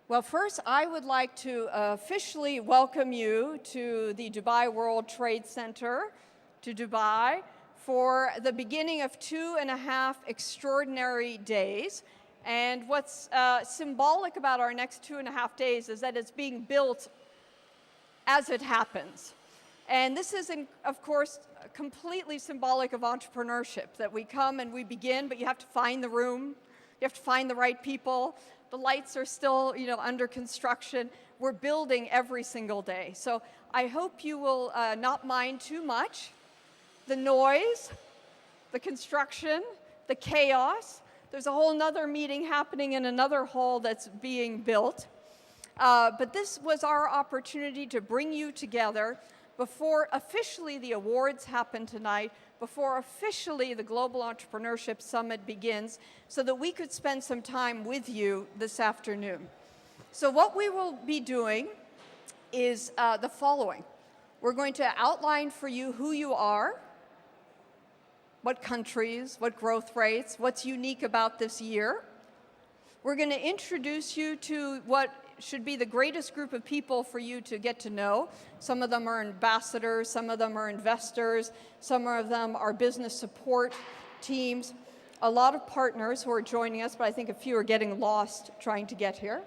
Well, first, I would like to officially welcome you to the Dubai World Trade Center, to Dubai, for the beginning of 2.5 extraordinary days. And what's symbolic about our next 2.5 days is that it's being built as it happens. And this is, of course, completely symbolic of entrepreneurship, that we come and we begin, but you have to find the room, you have to find the right people. The lights are still, under construction. We're building every single day. So I hope you will not mind too much the noise, the construction, the chaos. There's a whole nother meeting happening in another hall that's being built. But this was our opportunity to bring you together before officially the awards happen tonight, before officially the Global Entrepreneurship Summit begins, so that we could spend some time with you this afternoon. So what we will be doing is the following. We're going to outline for you who you are, what countries, what growth rates, what's unique about this year. We're going to introduce you to what should be the greatest group of people for you to get to know. Some of them are ambassadors, some of them are investors, some of them are business support teams, a lot of partners who are joining us, but I think a few are getting lost trying to get here.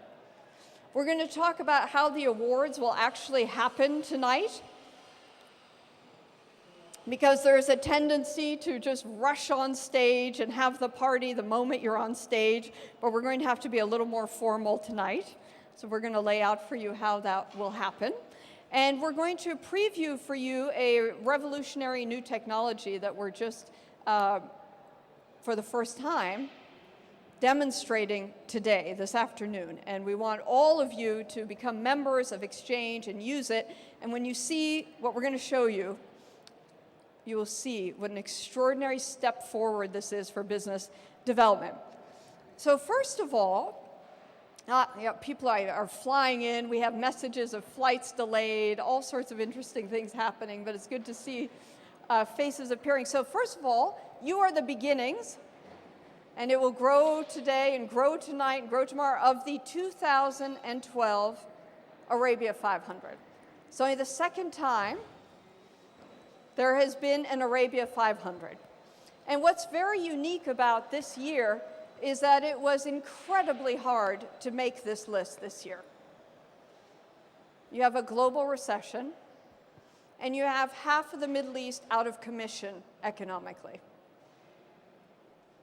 We're going to talk about how the awards will actually happen tonight, because there's a tendency to just rush on stage and have the party the moment you're on stage, but we're going to have to be a little more formal tonight. So we're going to lay out for you how that will happen. And we're going to preview for you a revolutionary new technology that we're just, for the first time, demonstrating today, this afternoon. And we want all of you to become members of XChange and use it. And when you see what we're going to show you, you will see what an extraordinary step forward this is for business development. So first of all, people are flying in. We have messages of flights delayed, all sorts of interesting things happening, but it's good to see faces appearing. So first of all, you are the beginnings, and it will grow today and grow tonight and grow tomorrow, of the 2012 Arabia500. It's only the second time there has been an Arabia500. And what's very unique about this year is that it was incredibly hard to make this list this year. You have a global recession, and you have half of the Middle East out of commission economically.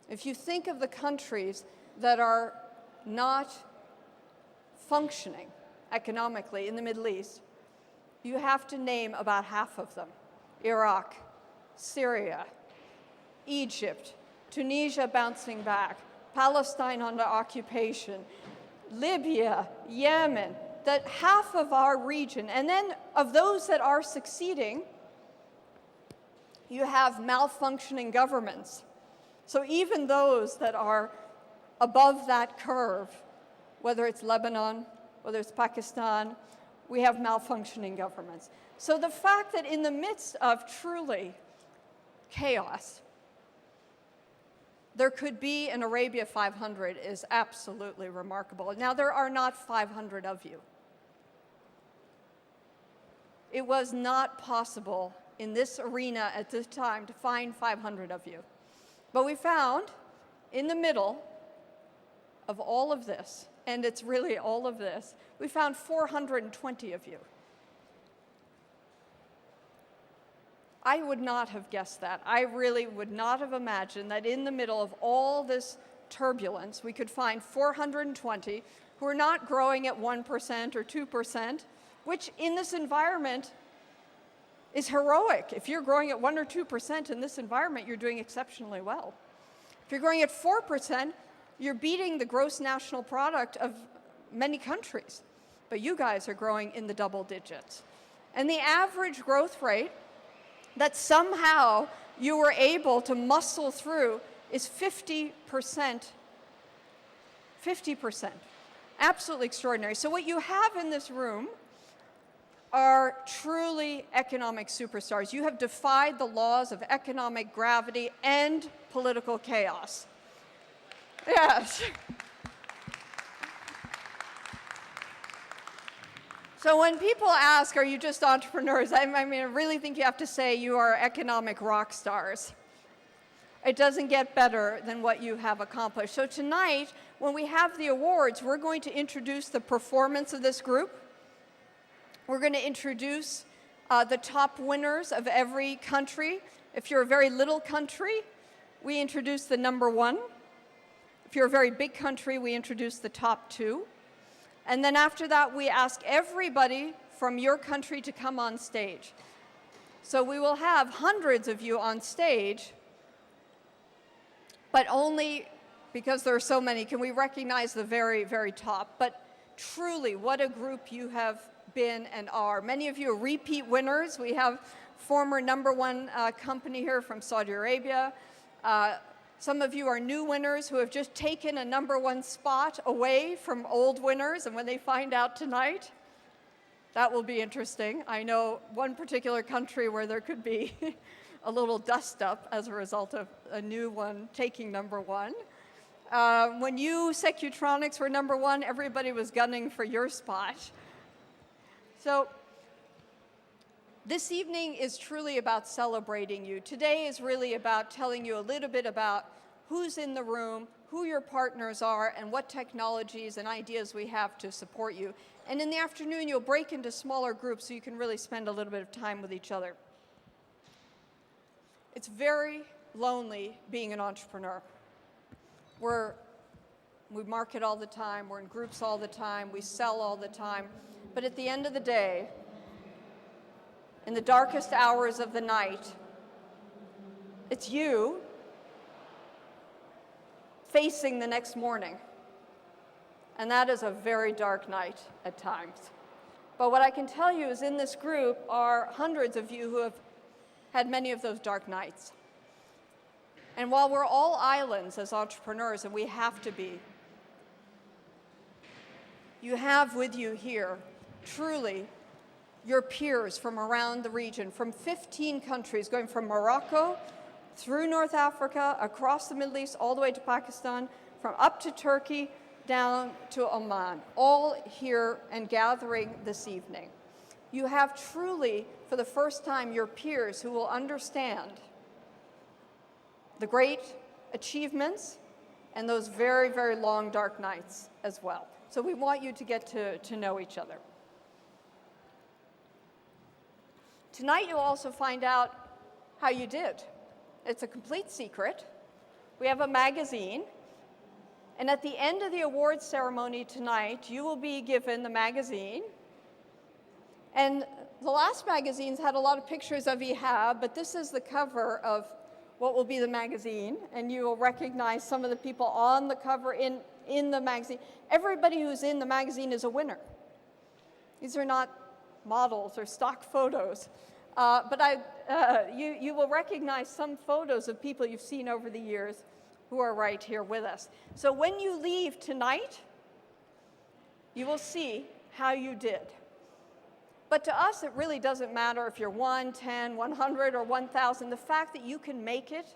If you think of the countries that are not functioning economically in the Middle East, you have to name about half of them. Iraq, Syria, Egypt, Tunisia bouncing back, Palestine under occupation, Libya, Yemen, that half of our region. And then of those that are succeeding, you have malfunctioning governments. So even those that are above that curve, whether it's Lebanon, whether it's Pakistan, we have malfunctioning governments. So the fact that in the midst of truly chaos, there could be an Arabia500 is absolutely remarkable. Now, there are not 500 of you. It was not possible in this arena at this time to find 500 of you. But we found, in the middle of all of this, and it's really all of this, we found 420 of you. I would not have guessed that. I really would not have imagined that in the middle of all this turbulence, we could find 420 who are not growing at 1% or 2%, which in this environment is heroic. If you're growing at 1 or 2% in this environment, you're doing exceptionally well. If you're growing at 4%, you're beating the gross national product of many countries. But you guys are growing in the double digits. And the average growth rate that somehow you were able to muscle through is 50%. 50%. Absolutely extraordinary. So what you have in this room are truly economic superstars. You have defied the laws of economic gravity and political chaos. Yes. So when people ask, are you just entrepreneurs? I mean, I really think you have to say you are economic rock stars. It doesn't get better than what you have accomplished. So tonight, when we have the awards, we're going to introduce the performance of this group. We're going to introduce the top winners of every country. If you're a very little country, we introduce the number 1. If you're a very big country, we introduce the top 2. And then after that, we ask everybody from your country to come on stage. So we will have hundreds of you on stage, but only because there are so many can we recognize the very, very top. But truly, what a group you have been and are. Many of you are repeat winners. We have former number 1 company here from Saudi Arabia. Some of you are new winners who have just taken a number 1 spot away from old winners, and when they find out tonight, that will be interesting. I know one particular country where there could be a little dust up as a result of a new one taking number 1. When you, Secutronics, were number 1, everybody was gunning for your spot. So this evening is truly about celebrating you. Today is really about telling you a little bit about who's in the room, who your partners are, and what technologies and ideas we have to support you. And in the afternoon, you'll break into smaller groups so you can really spend a little bit of time with each other. It's very lonely being an entrepreneur. We market all the time, we're in groups all the time, we sell all the time, but at the end of the day, in the darkest hours of the night, it's you facing the next morning. And that is a very dark night at times. But what I can tell you is in this group are hundreds of you who have had many of those dark nights. And while we're all islands as entrepreneurs, and we have to be, you have with you here truly your peers from around the region, from 15 countries, going from Morocco, through North Africa, across the Middle East, all the way to Pakistan, from up to Turkey, down to Oman, all here and gathering this evening. You have truly, for the first time, your peers who will understand the great achievements and those very, very long, dark nights as well. So we want you to get to know each other. Tonight, you'll also find out how you did. It's a complete secret. We have a magazine. And at the end of the awards ceremony tonight, you will be given the magazine. And the last magazines had a lot of pictures of Ihab, but this is the cover of what will be the magazine. And you will recognize some of the people on the cover in the magazine. Everybody who's in the magazine is a winner. These are not models or stock photos. But you will recognize some photos of people you've seen over the years who are right here with us. So when you leave tonight, you will see how you did. But to us, it really doesn't matter if you're 1, 10, 100, or 1,000. The fact that you can make it,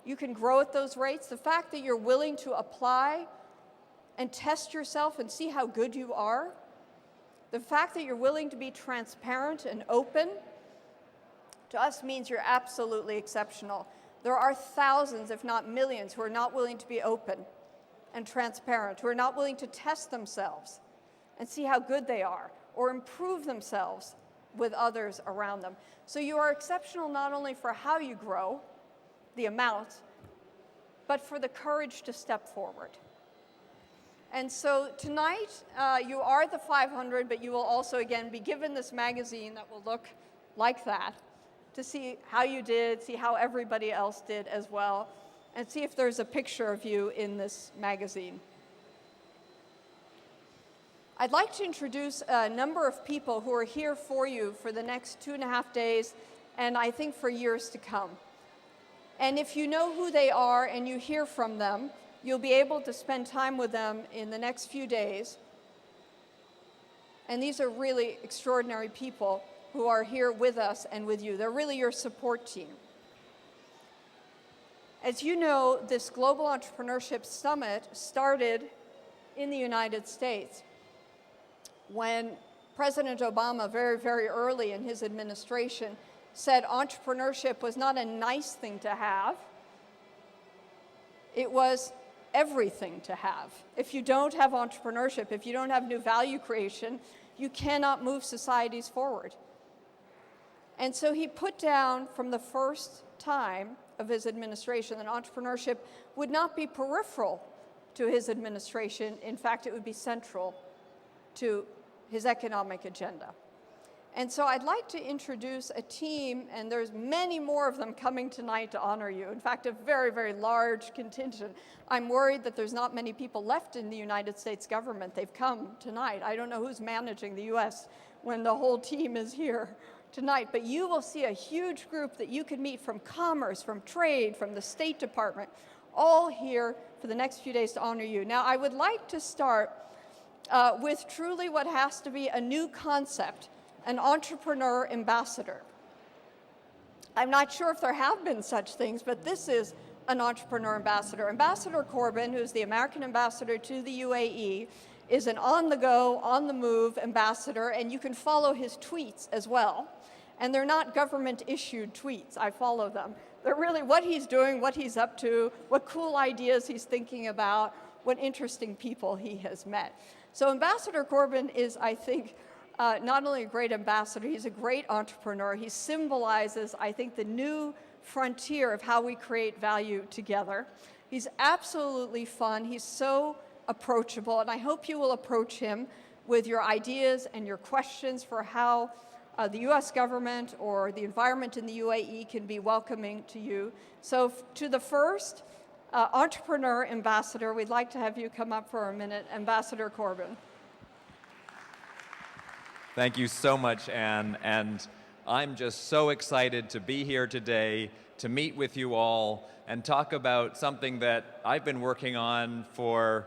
you can grow at those rates, the fact that you're willing to apply and test yourself and see how good you are, the fact that you're willing to be transparent and open, to us means you're absolutely exceptional. There are thousands, if not millions, who are not willing to be open and transparent, who are not willing to test themselves and see how good they are, or improve themselves with others around them. So you are exceptional not only for how you grow, the amount, but for the courage to step forward. And so tonight, you are the 500, but you will also, again, be given this magazine that will look like that to see how you did, see how everybody else did as well, and see if there's a picture of you in this magazine. I'd like to introduce a number of people who are here for you for the next 2.5 days, and I think for years to come. And if you know who they are and you hear from them, you'll be able to spend time with them in the next few days. And these are really extraordinary people who are here with us and with you. They're really your support team. As you know, this Global Entrepreneurship Summit started in the United States when President Obama, very, very early in his administration, said entrepreneurship was not a nice thing to have. It was everything to have. If you don't have entrepreneurship, if you don't have new value creation, you cannot move societies forward. And so he put down from the first time of his administration that entrepreneurship would not be peripheral to his administration. In fact, it would be central to his economic agenda. And so I'd like to introduce a team, and there's many more of them coming tonight to honor you. In fact, a very, very large contingent. I'm worried that there's not many people left in the United States government. They've come tonight. I don't know who's managing the US when the whole team is here tonight, but you will see a huge group that you can meet from commerce, from trade, from the State Department, all here for the next few days to honor you. Now, I would like to start with truly what has to be a new concept, an entrepreneur ambassador. I'm not sure if there have been such things, but this is an entrepreneur ambassador. Ambassador Corbin, who's the American ambassador to the UAE, is an on-the-go, on-the-move ambassador, and you can follow his tweets as well. And they're not government-issued tweets. I follow them. They're really what he's doing, what he's up to, what cool ideas he's thinking about, what interesting people he has met. So Ambassador Corbin is, I think, not only a great ambassador, he's a great entrepreneur. He symbolizes, I think, the new frontier of how we create value together. He's absolutely fun. He's so approachable, and I hope you will approach him with your ideas and your questions for how the U.S. government or the environment in the UAE can be welcoming to you. So to the first entrepreneur ambassador, we'd like to have you come up for a minute, Ambassador Corbin. Thank you so much, Anne, and I'm just so excited to be here today to meet with you all and talk about something that I've been working on for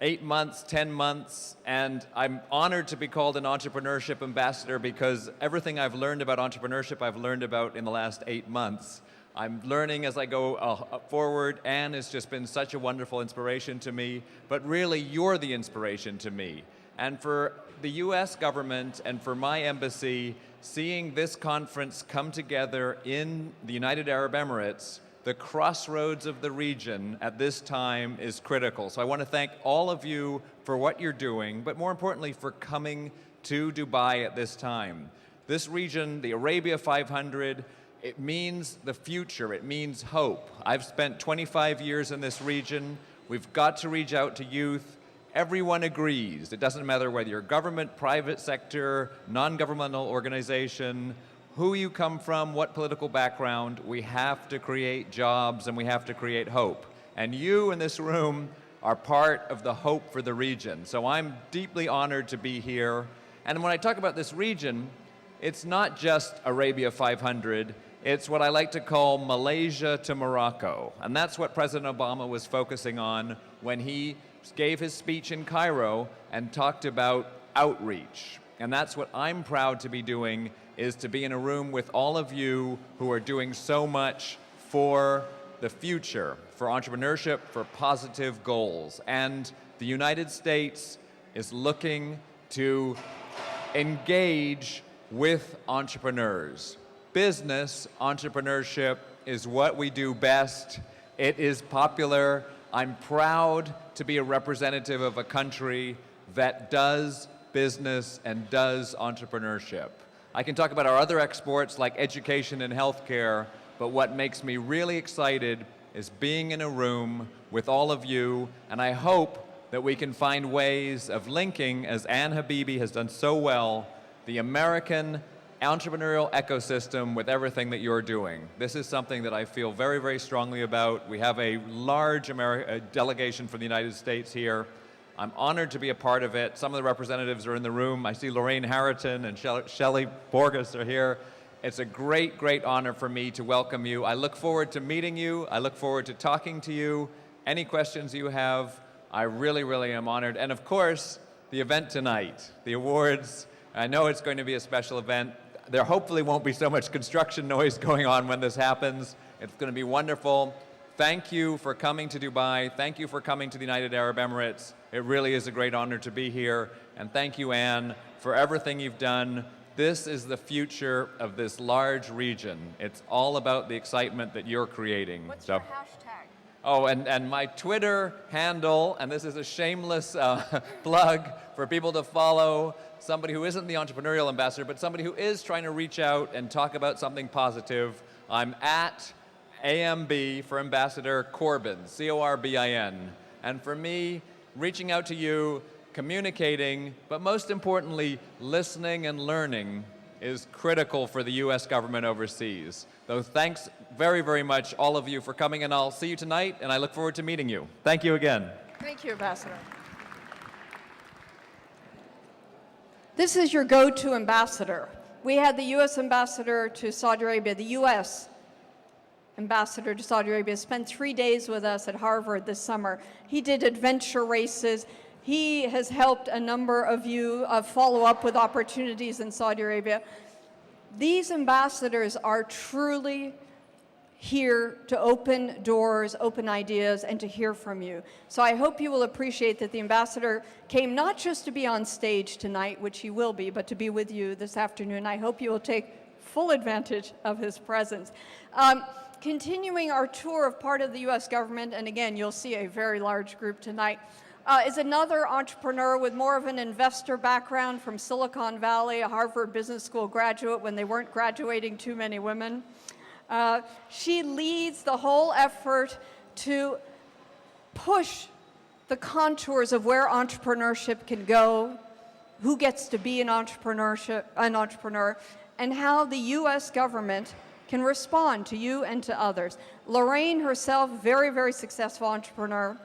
8 months, 10 months, and I'm honored to be called an entrepreneurship ambassador because everything I've learned about entrepreneurship I've learned about in the last 8 months. I'm learning as I go forward. Anne has just been such a wonderful inspiration to me, but really you're the inspiration to me. And for the US government and for my embassy, seeing this conference come together in the United Arab Emirates, the crossroads of the region at this time is critical. So I want to thank all of you for what you're doing, but more importantly for coming to Dubai at this time. This region, the Arabia500, it means the future, it means hope. I've spent 25 years in this region. We've got to reach out to youth. Everyone agrees. It doesn't matter whether you're government, private sector, non-governmental organization, who you come from, what political background, we have to create jobs and we have to create hope. And you in this room are part of the hope for the region. So I'm deeply honored to be here. And when I talk about this region, it's not just Arabia500, it's what I like to call Malaysia to Morocco. And that's what President Obama was focusing on when he gave his speech in Cairo and talked about outreach. And that's what I'm proud to be doing, is to be in a room with all of you who are doing so much for the future, for entrepreneurship, for positive goals. And the United States is looking to engage with entrepreneurs. Business entrepreneurship is what we do best. It is popular. I'm proud to be a representative of a country that does business and does entrepreneurship. I can talk about our other exports like education and healthcare, but what makes me really excited is being in a room with all of you, and I hope that we can find ways of linking, as Anne Habiby has done so well, the American entrepreneurial ecosystem with everything that you're doing. This is something that I feel very, very strongly about. We have a large delegation from the United States here. I'm honored to be a part of it. Some of the representatives are in the room. I see Lorraine Harriton and Shelley Borges are here. It's a great, great honor for me to welcome you. I look forward to meeting you. I look forward to talking to you. Any questions you have, I really, really am honored. And of course, the event tonight, the awards. I know it's going to be a special event. There hopefully won't be so much construction noise going on when this happens. It's going to be wonderful. thank you for coming to Dubai. Thank you for coming to the United Arab Emirates. It really is a great honor to be here. And thank you, Anne, for everything you've done. This is the future of this large region. It's all about the excitement that you're creating. What's your hashtag? Oh, and my Twitter handle, and this is a shameless plug for people to follow somebody who isn't the entrepreneurial ambassador, but somebody who is trying to reach out and talk about something positive. I'm at AMB for Ambassador Corbin, C-O-R-B-I-N. And for me, reaching out to you, communicating, but most importantly, listening and learning is critical for the U.S. government overseas. So thanks very, very much, all of you, for coming, and I'll see you tonight, and I look forward to meeting you. Thank you again. Thank you, Ambassador. This is your go-to ambassador. We had the U.S. ambassador to Saudi Arabia, the U.S. ambassador to Saudi Arabia, spent 3 days with us at Harvard this summer. He did adventure races. He has helped a number of you follow up with opportunities in Saudi Arabia. These ambassadors are truly here to open doors, open ideas, and to hear from you. So I hope you will appreciate that the ambassador came not just to be on stage tonight, which he will be, but to be with you this afternoon. I hope you will take full advantage of his presence. Continuing our tour of part of the U.S. government, and again, you'll see a very large group tonight, is another entrepreneur with more of an investor background from Silicon Valley, a Harvard Business School graduate when they weren't graduating too many women. She leads the whole effort to push the contours of where entrepreneurship can go, who gets to be an entrepreneur, and how the U.S. government can respond to you and to others. Lorraine herself, very, very successful entrepreneur.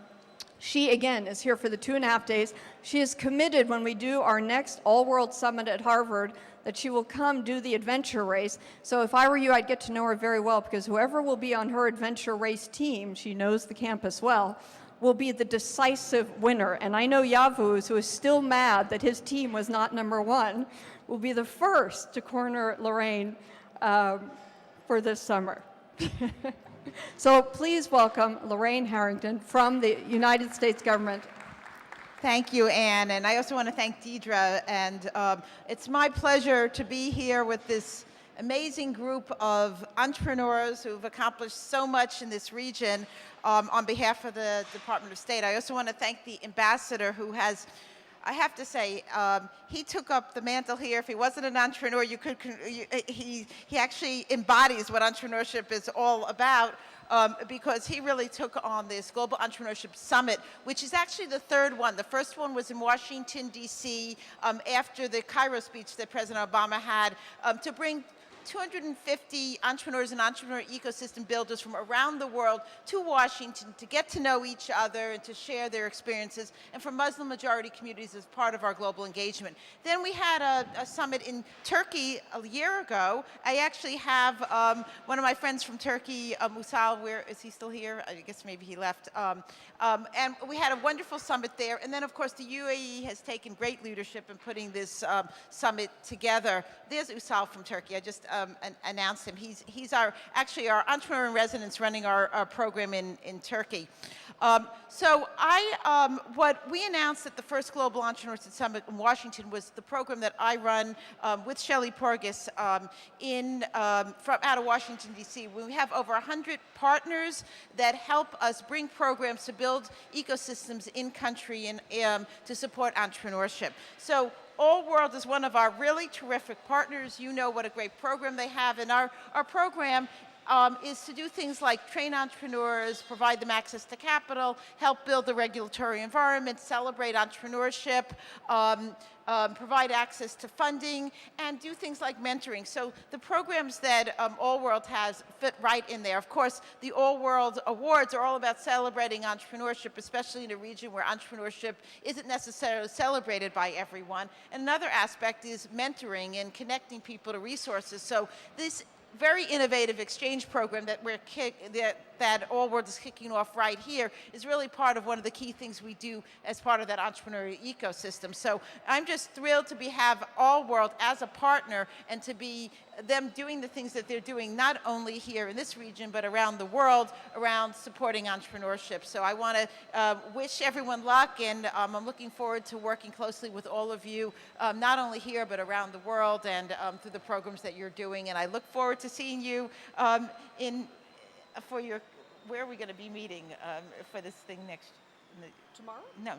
She, again, is here for the 2.5 days. She is committed when we do our next AllWorld Summit at Harvard that she will come do the adventure race. So if I were you, I'd get to know her very well, because whoever will be on her adventure race team, she knows the campus well, will be the decisive winner. And I know Yavuz, who is still mad that his team was not #1, will be the first to corner Lorraine for this summer. So please welcome Lorraine Harrington from the United States government. Thank you, Anne, and I also want to thank Deidre, and it's my pleasure to be here with this amazing group of entrepreneurs who've accomplished so much in this region on behalf of the Department of State. I also want to thank the ambassador who has, I have to say, he took up the mantle here. If he wasn't an entrepreneur, he actually embodies what entrepreneurship is all about, because he really took on this Global Entrepreneurship Summit, which is actually the 3rd one. The first one was in Washington, D.C., after the Cairo speech that President Obama had, to bring 250 entrepreneurs and entrepreneur ecosystem builders from around the world to Washington to get to know each other and to share their experiences, and from Muslim majority communities as part of our global engagement. Then we had a summit in Turkey a year ago. I actually have one of my friends from Turkey, Musal, where is he still here? I guess maybe he left. And we had a wonderful summit there. And then, of course, the UAE has taken great leadership in putting this summit together. There's Usal from Turkey. I just announced him. He's actually our entrepreneur in residence running our program in Turkey. What we announced at the first Global Entrepreneurs Summit in Washington was the program that I run with Shelley Porges out of Washington, D.C. We have over 100 partners that help us bring programs to build ecosystems in country and to support entrepreneurship. So AllWorld is one of our really terrific partners. You know what a great program they have. And our program is to do things like train entrepreneurs, provide them access to capital, help build the regulatory environment, celebrate entrepreneurship, provide access to funding, and do things like mentoring. So the programs that AllWorld has fit right in there. Of course, the AllWorld Awards are all about celebrating entrepreneurship, especially in a region where entrepreneurship isn't necessarily celebrated by everyone. And another aspect is mentoring and connecting people to resources. So this very innovative exchange program that that AllWorld is kicking off right here is really part of one of the key things we do as part of that entrepreneurial ecosystem. So I'm just thrilled to have AllWorld as a partner and to be them doing the things that they're doing not only here in this region but around the world around supporting entrepreneurship. So I want to wish everyone luck, and I'm looking forward to working closely with all of you, not only here but around the world and through the programs that you're doing. And I look forward to seeing you for your, where are we going to be meeting for this thing next? Tomorrow? No.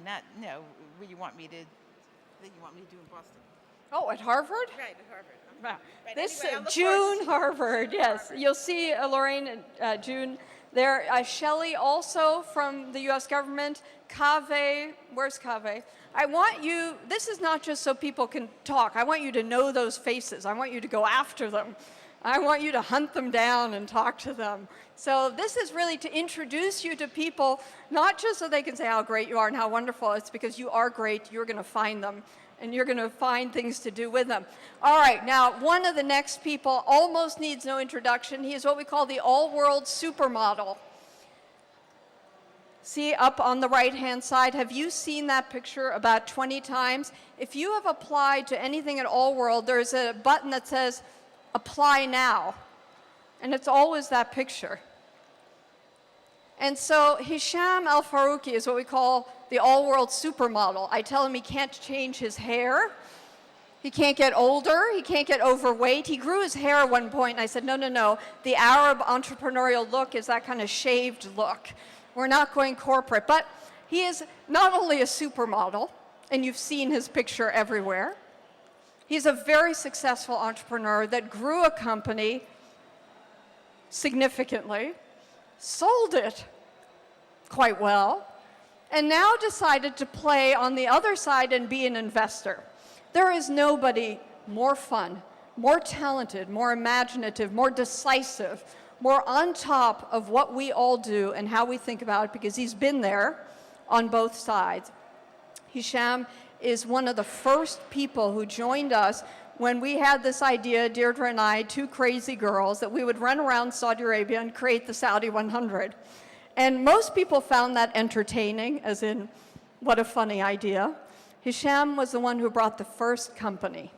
Where you want me to do in Boston? Oh, at Harvard? Right, at Harvard. Wow. Right, This anyway, I look forward to June, seeing Harvard, yes. Harvard. You'll see Lorraine and June there. Shelley also from the U.S. government. Kaveh, where's Kaveh? I want you, this is not just so people can talk. I want you to know those faces. I want you to go after them. I want you to hunt them down and talk to them. So this is really to introduce you to people, not just so they can say how great you are and how wonderful. It's because you are great. You're going to find them, and you're going to find things to do with them. All right, now one of the next people almost needs no introduction. He is what we call the AllWorld supermodel. See up on the right-hand side, have you seen that picture about 20 times? If you have applied to anything at AllWorld, there's a button that says, apply now. And it's always that picture. And so Hisham Al-Farouqi is what we call the AllWorld supermodel. I tell him he can't change his hair. He can't get older. He can't get overweight. He grew his hair at one point, and I said, no. The Arab entrepreneurial look is that kind of shaved look. We're not going corporate. But he is not only a supermodel, and you've seen his picture everywhere. He's a very successful entrepreneur that grew a company significantly, sold it quite well, and now decided to play on the other side and be an investor. There is nobody more fun, more talented, more imaginative, more decisive, more on top of what we all do and how we think about it, because he's been there on both sides. Hisham is one of the first people who joined us when we had this idea, Deirdre and I, two crazy girls, that we would run around Saudi Arabia and create the Saudi 100. And most people found that entertaining, as in, what a funny idea. Hisham was the one who brought the first company.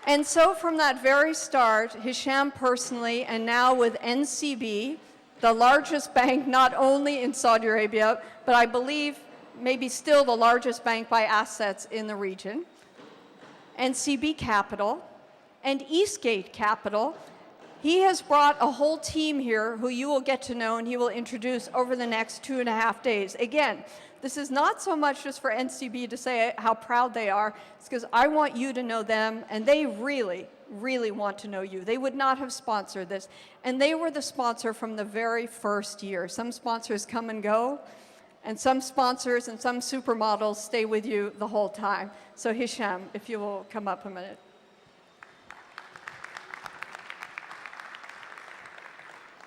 And so from that very start, Hisham personally, and now with NCB, the largest bank not only in Saudi Arabia, but I believe maybe still the largest bank by assets in the region, NCB Capital, and Eastgate Capital. He has brought a whole team here who you will get to know and he will introduce over the next 2.5 days. Again, this is not so much just for NCB to say how proud they are. It's because I want you to know them, and they really, really want to know you. They would not have sponsored this. And they were the sponsor from the very first year. Some sponsors come and go, and some sponsors and some supermodels stay with you the whole time. So Hisham, if you will come up a minute.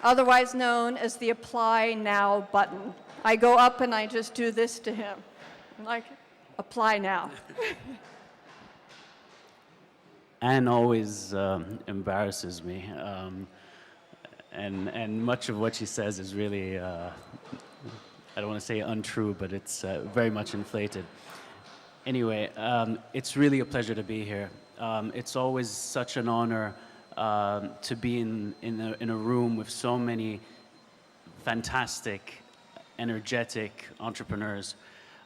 Otherwise known as the Apply Now button. I go up and I just do this to him. I'm like, apply now. Anne always embarrasses me. And much of what she says is really, I don't want to say untrue, but it's very much inflated. Anyway, it's really a pleasure to be here. It's always such an honor to be in a room with so many fantastic, energetic entrepreneurs.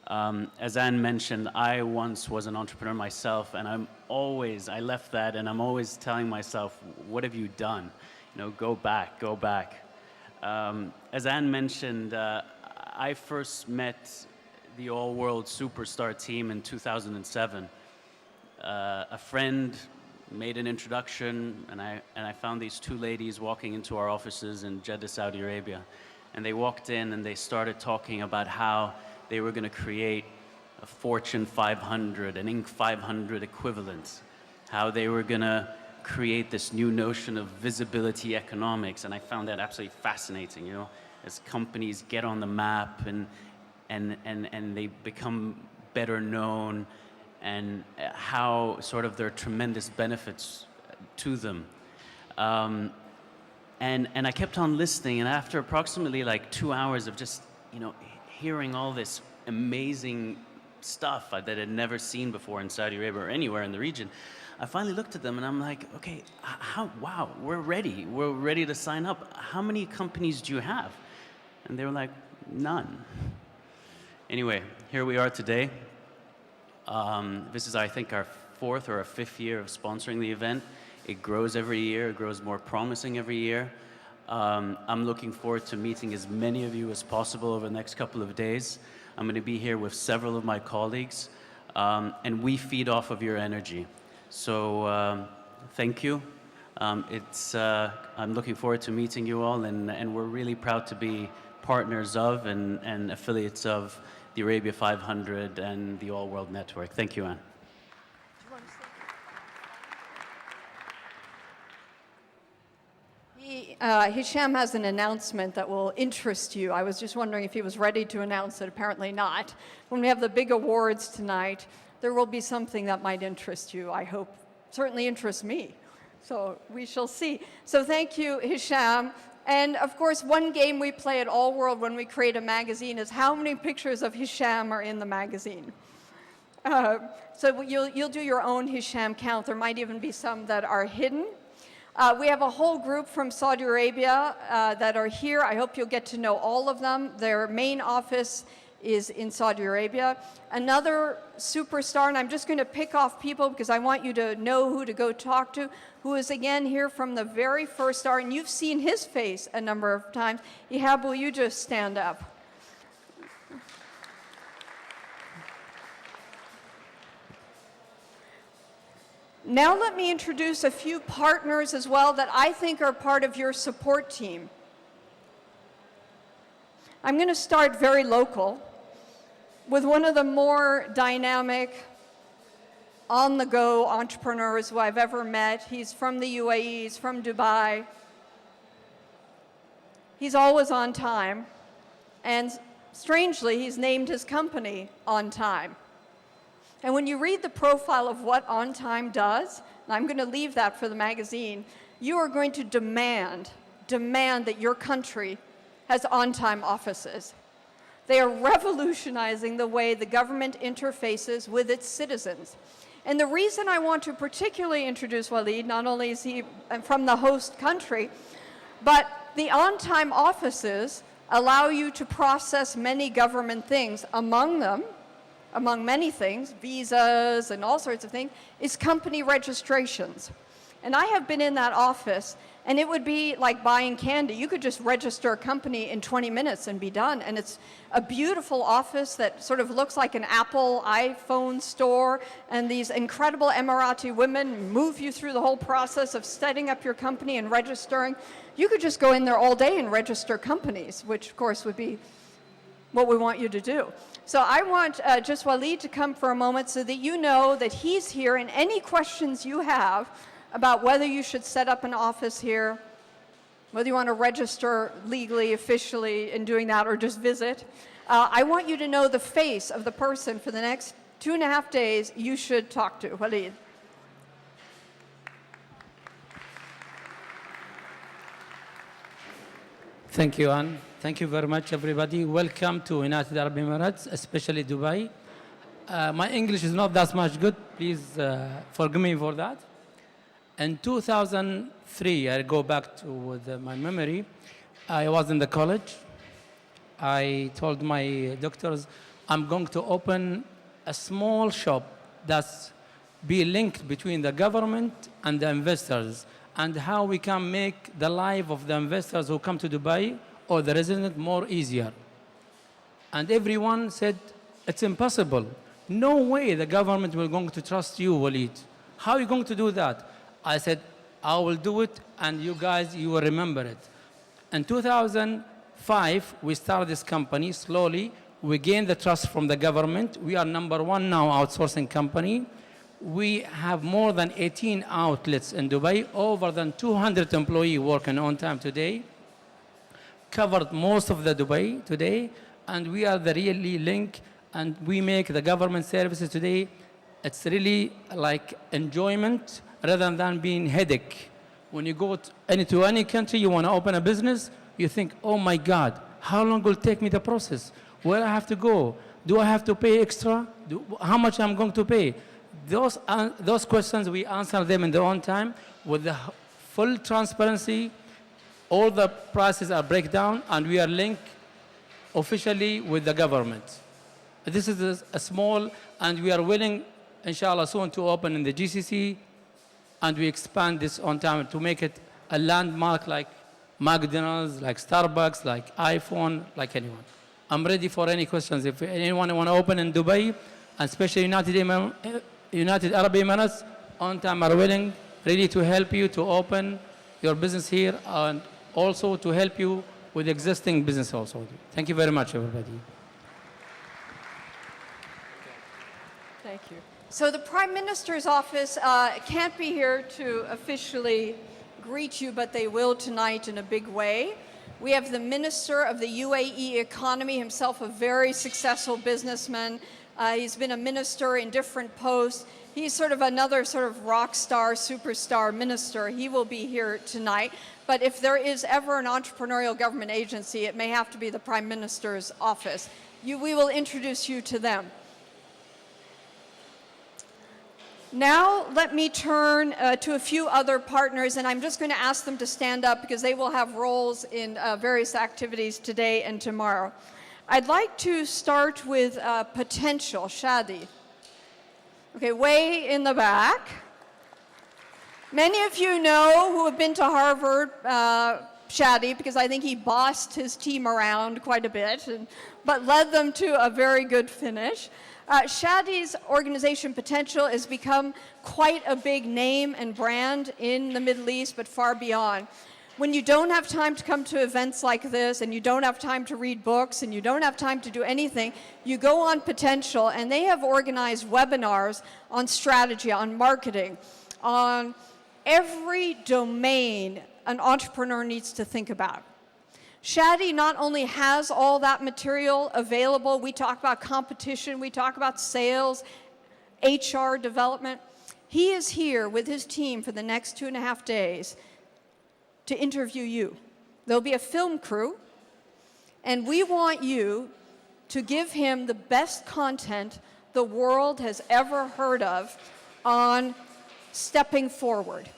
As Anne mentioned, I once was an entrepreneur myself, and I left that, and I'm always telling myself, what have you done? You know, go back, go back. As Anne mentioned, I first met the AllWorld Superstar team in 2007. A friend made an introduction, and I found these two ladies walking into our offices in Jeddah, Saudi Arabia. And they walked in and they started talking about how they were going to create a Fortune 500, an Inc. 500 equivalent, how they were going to create this new notion of visibility economics. And I found that absolutely fascinating, you know, as companies get on the map and they become better known, and how sort of there are tremendous benefits to them. And I kept on listening, and after approximately like 2 hours of just, hearing all this amazing stuff that I'd never seen before in Saudi Arabia or anywhere in the region, I finally looked at them and I'm like, okay, wow, we're ready to sign up. How many companies do you have? And they were like, none. Anyway, here we are today. This is, I think, our 4th or 5th year of sponsoring the event. It grows every year, it grows more promising every year. I'm looking forward to meeting as many of you as possible over the next couple of days. I'm going to be here with several of my colleagues, and we feed off of your energy. So thank you. I'm looking forward to meeting you all, and we're really proud to be partners of and affiliates of the Arabia500 and the AllWorld Network. Thank you, Anne. Hisham has an announcement that will interest you. I was just wondering if he was ready to announce it. Apparently not. When we have the big awards tonight, there will be something that might interest you, I hope. Certainly interests me. So we shall see. So thank you, Hisham. And of course, one game we play at AllWorld when we create a magazine is how many pictures of Hisham are in the magazine. So you'll do your own Hisham count. There might even be some that are hidden. We have a whole group from Saudi Arabia that are here. I hope you'll get to know all of them. Their main office is in Saudi Arabia. Another superstar, and I'm just going to pick off people because I want you to know who to go talk to, who is again here from the very first start, and you've seen his face a number of times. Ihab, will you just stand up? Now let me introduce a few partners as well that I think are part of your support team. I'm going to start very local with one of the more dynamic, on-the-go entrepreneurs who I've ever met. He's from the UAE, he's from Dubai. He's always on time, and strangely, he's named his company On Time. And when you read the profile of what On Time does, and I'm going to leave that for the magazine, you are going to demand that your country has on-time offices. They are revolutionizing the way the government interfaces with its citizens. And the reason I want to particularly introduce Walid, not only is he from the host country, but the on-time offices allow you to process many government things. Among them, among many things, visas and all sorts of things, is company registrations. And I have been in that office, and it would be like buying candy. You could just register a company in 20 minutes and be done. And it's a beautiful office that sort of looks like an Apple iPhone store. And these incredible Emirati women move you through the whole process of setting up your company and registering. You could just go in there all day and register companies, which of course would be what we want you to do. So I want just Walid to come for a moment so that you know that he's here, and any questions you have about whether you should set up an office here, whether you want to register legally, officially in doing that, or just visit. I want you to know the face of the person for the next 2.5 days you should talk to. Walid. Thank you, Anne. Thank you very much, everybody. Welcome to United Arab Emirates, especially Dubai. My English is not that much good. Please forgive me for that. In 2003, I go back to my memory. I was in the college. I told my doctors, I'm going to open a small shop that's be linked between the government and the investors, and how we can make the life of the investors who come to Dubai or the resident more easier. And everyone said, it's impossible. No way the government will going to trust you, Walid. How are you going to do that? I said, I will do it, and you guys, you will remember it. In 2005, we started this company slowly. We gained the trust from the government. We are #1 now outsourcing company. We have more than 18 outlets in Dubai, over than 200 employees working on time today. Covered most of the Dubai today, and we are the really link, and we make the government services today. It's really like enjoyment rather than being headache. When you go to any country, you want to open a business, you think, oh my God, how long will it take me the process? Where I have to go? Do I have to pay extra? How much I'm going to pay? Those questions, we answer them in their own time with the full transparency. All the prices are breakdown, and we are linked officially with the government. This is a small, and we are willing, inshallah, soon to open in the GCC, and we expand this on time to make it a landmark like McDonald's, like Starbucks, like iPhone, like anyone. I'm ready for any questions. If anyone want to open in Dubai, and especially United Arab Emirates, on time are willing, ready to help you to open your business here, and also to help you with existing business also. Thank you very much, everybody. Thank you. So the Prime Minister's office can't be here to officially greet you, but they will tonight in a big way. We have the Minister of the UAE economy, himself a very successful businessman. He's been a minister in different posts. He's sort of another sort of rock star, superstar minister. He will be here tonight. But if there is ever an entrepreneurial government agency, it may have to be the Prime Minister's office. We will introduce you to them. Now let me turn to a few other partners, and I'm just going to ask them to stand up because they will have roles in various activities today and tomorrow. I'd like to start with Potential, Shadi. Okay, way in the back. Many of you know who have been to Harvard, Shadi, because I think he bossed his team around quite a bit, but led them to a very good finish. Shadi's organization Potential has become quite a big name and brand in the Middle East, but far beyond. When you don't have time to come to events like this, and you don't have time to read books, and you don't have time to do anything, you go on Potential, and they have organized webinars on strategy, on marketing, on every domain an entrepreneur needs to think about. Shadi not only has all that material available, we talk about competition, we talk about sales, HR development. He is here with his team for the next 2.5 days to interview you. There'll be a film crew, and we want you to give him the best content the world has ever heard of on stepping forward.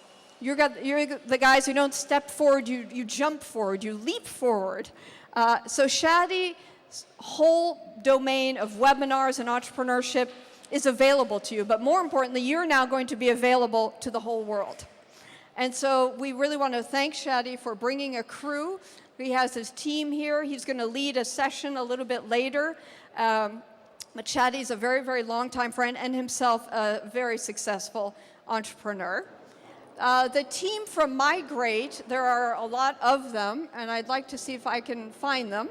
You're the guys who don't step forward, you jump forward, you leap forward. So Shadi's whole domain of webinars and entrepreneurship is available to you, but more importantly, you're now going to be available to the whole world. And so we really want to thank Shadi for bringing a crew. He has his team here. He's going to lead a session a little bit later. But Shadi's a very, very long-time friend and himself a very successful entrepreneur. The team from Migrate, there are a lot of them, and I'd like to see if I can find them.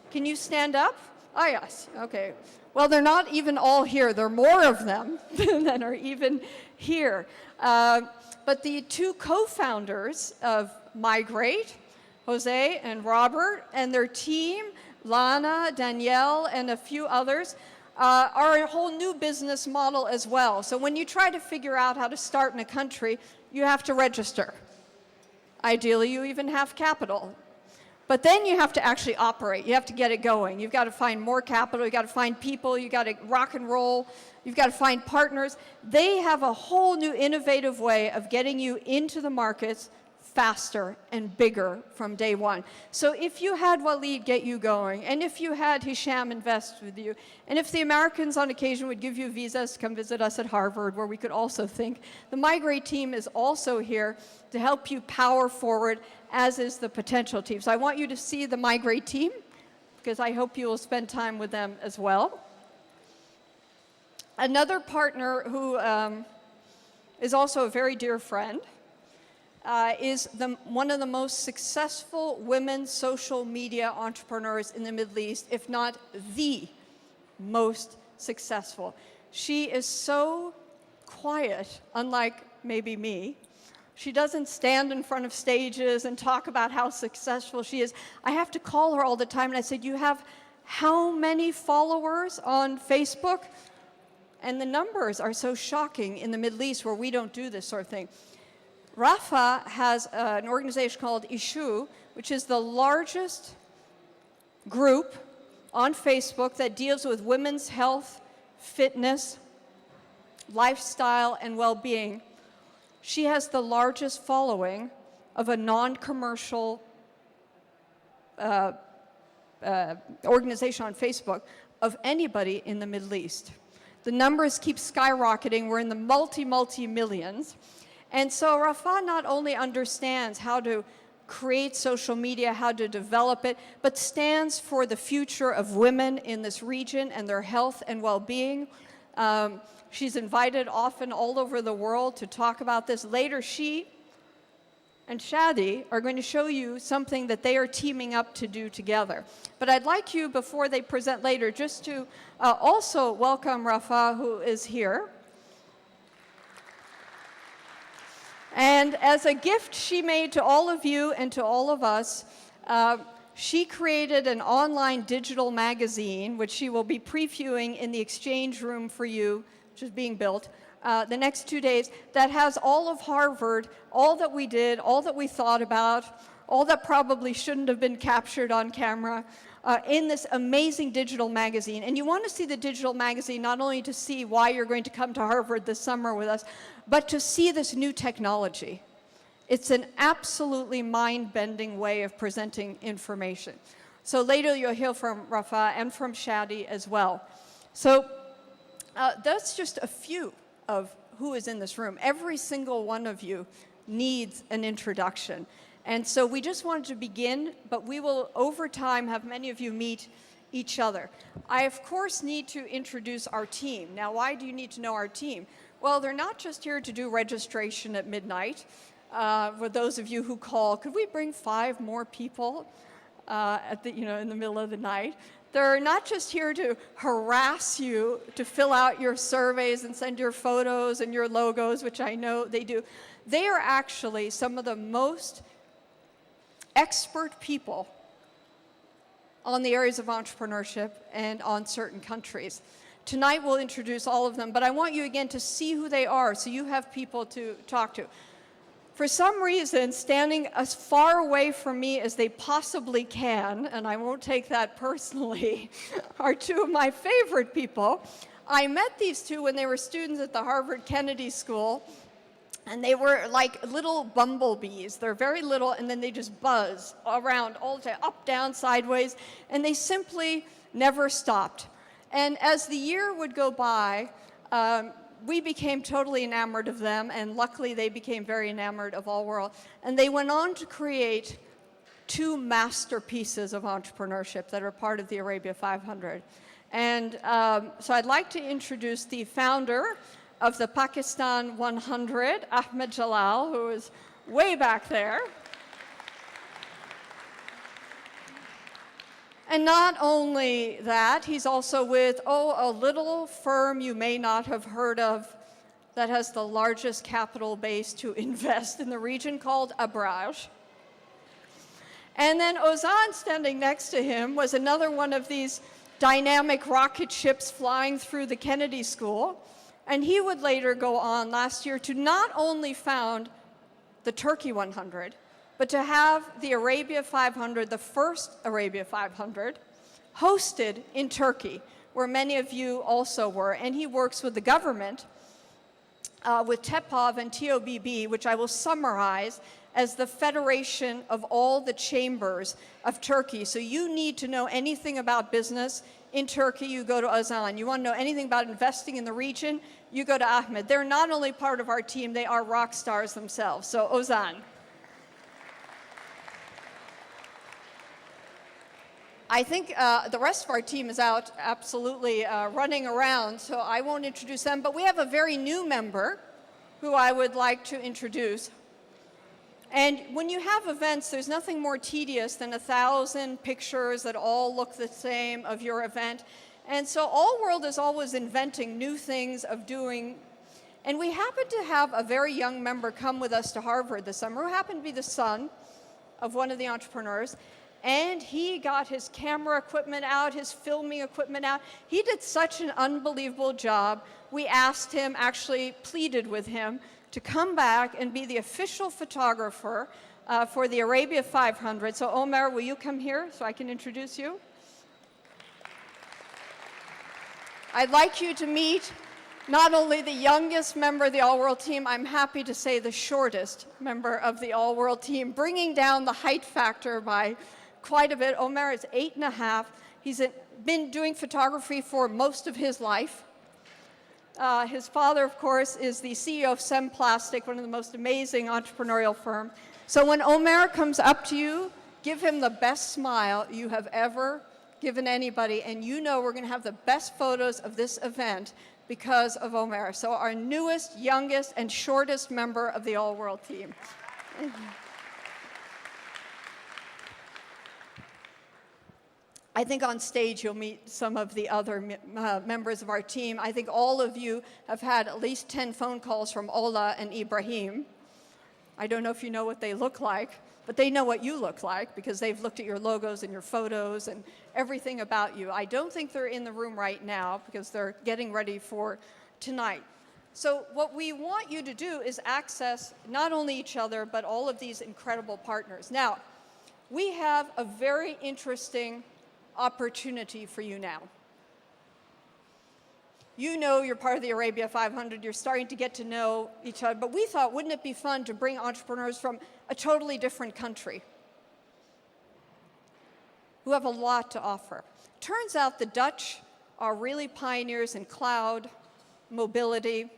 Can you stand up? Oh, yes. Okay. Well, they're not even all here. There are more of them than are even here. But the two co-founders of Migrate, Jose and Robert, and their team, Lana, Danielle, and a few others, are a whole new business model as well. So when you try to figure out how to start in a country, you have to register. Ideally, you even have capital. But then you have to actually operate. You have to get it going. You've got to find more capital. You've got to find people. You've got to rock and roll. You've got to find partners. They have a whole new innovative way of getting you into the markets faster and bigger from day one. So if you had Waleed get you going, and if you had Hisham invest with you, and if the Americans on occasion would give you visas to come visit us at Harvard, where we could also think, the Migrate team is also here to help you power forward, as is the Potential team. So I want you to see the Migrate team, because I hope you will spend time with them as well. Another partner who is also a very dear friend is one of the most successful women social media entrepreneurs in the Middle East, if not the most successful. She is so quiet, unlike maybe me. She doesn't stand in front of stages and talk about how successful she is. I have to call her all the time, and I said, "You have how many followers on Facebook?" and the numbers are so shocking in the Middle East where we don't do this sort of thing. Rafa has an organization called Ishu, which is the largest group on Facebook that deals with women's health, fitness, lifestyle, and well-being. She has the largest following of a non-commercial organization on Facebook of anybody in the Middle East. The numbers keep skyrocketing. We're in the multi-millions. And so Rafa not only understands how to create social media, how to develop it, but stands for the future of women in this region and their health and well-being. She's invited often all over the world to talk about this. Later, she and Shadi are going to show you something that they are teaming up to do together. But I'd like you, before they present later, just to also welcome Rafa, who is here. And as a gift she made to all of you and to all of us, she created an online digital magazine, which she will be previewing in the exchange room for you, which is being built, the next 2 days, that has all of Harvard, all that we did, all that we thought about, all that probably shouldn't have been captured on camera, in this amazing digital magazine. And you want to see the digital magazine not only to see why you're going to come to Harvard this summer with us, but to see this new technology. It's an absolutely mind-bending way of presenting information. So later you'll hear from Rafa and from Shadi as well. So that's just a few of who is in this room. Every single one of you needs an introduction. And so we just wanted to begin, but we will, over time, have many of you meet each other. I, of course, need to introduce our team. Now, why do you need to know our team? Well, they're not just here to do registration at midnight. For those of you who call, could we bring 5 more people in the middle of the night? They're not just here to harass you, to fill out your surveys and send your photos and your logos, which I know they do. They are actually some of the most expert people on the areas of entrepreneurship and on certain countries. Tonight we'll introduce all of them, but I want you again to see who they are so you have people to talk to. For some reason, standing as far away from me as they possibly can, and I won't take that personally, are 2 of my favorite people. I met these 2 when they were students at the Harvard Kennedy School, and they were like little bumblebees. They're very little, and then they just buzz around all the time, up, down, sideways, and they simply never stopped. And as the year would go by, we became totally enamored of them, and luckily they became very enamored of AllWorld. And they went on to create 2 masterpieces of entrepreneurship that are part of the Arabia500. And so I'd like to introduce the founder of the Pakistan 100, Ahmed Jalal, who is way back there. And not only that, he's also with, a little firm you may not have heard of that has the largest capital base to invest in the region called Abraj. And then Ozan, standing next to him, was another one of these dynamic rocket ships flying through the Kennedy School. And he would later go on last year to not only found the Turkey 100, but to have the Arabia500, the first Arabia500, hosted in Turkey, where many of you also were. And he works with the government, with TEPOV and TOBB, which I will summarize as the federation of all the chambers of Turkey. So you need to know anything about business in Turkey, you go to Ozan. You want to know anything about investing in the region, you go to Ahmed. They're not only part of our team, they are rock stars themselves. So Ozan. I think the rest of our team is out absolutely running around, so I won't introduce them. But we have a very new member who I would like to introduce. And when you have events, there's nothing more tedious than 1,000 pictures that all look the same of your event. And so AllWorld is always inventing new things of doing. And we happen to have a very young member come with us to Harvard this summer, who happened to be the son of one of the entrepreneurs. and he got his camera equipment out, his filming equipment out. He did such an unbelievable job. We asked him, actually pleaded with him, to come back and be the official photographer for the Arabia500. So Omer, will you come here so I can introduce you? I'd like you to meet not only the youngest member of the AllWorld team, I'm happy to say the shortest member of the AllWorld team, bringing down the height factor by quite a bit. Omer is 8.5. He's been doing photography for most of his life. His father, of course, is the CEO of Sem Plastic, one of the most amazing entrepreneurial firms. So when Omer comes up to you, give him the best smile you have ever given anybody, and you know we're going to have the best photos of this event because of Omer. So our newest, youngest, and shortest member of the AllWorld team. I think on stage you'll meet some of the other members of our team. I think all of you have had at least 10 phone calls from Ola and Ibrahim. I don't know if you know what they look like, but they know what you look like because they've looked at your logos and your photos and everything about you. I don't think they're in the room right now because they're getting ready for tonight. So what we want you to do is access not only each other, but all of these incredible partners. Now, we have a very interesting opportunity for you now. You know you're part of the Arabia500, you're starting to get to know each other, but we thought, wouldn't it be fun to bring entrepreneurs from a totally different country who have a lot to offer? Turns out the Dutch are really pioneers in cloud, mobility,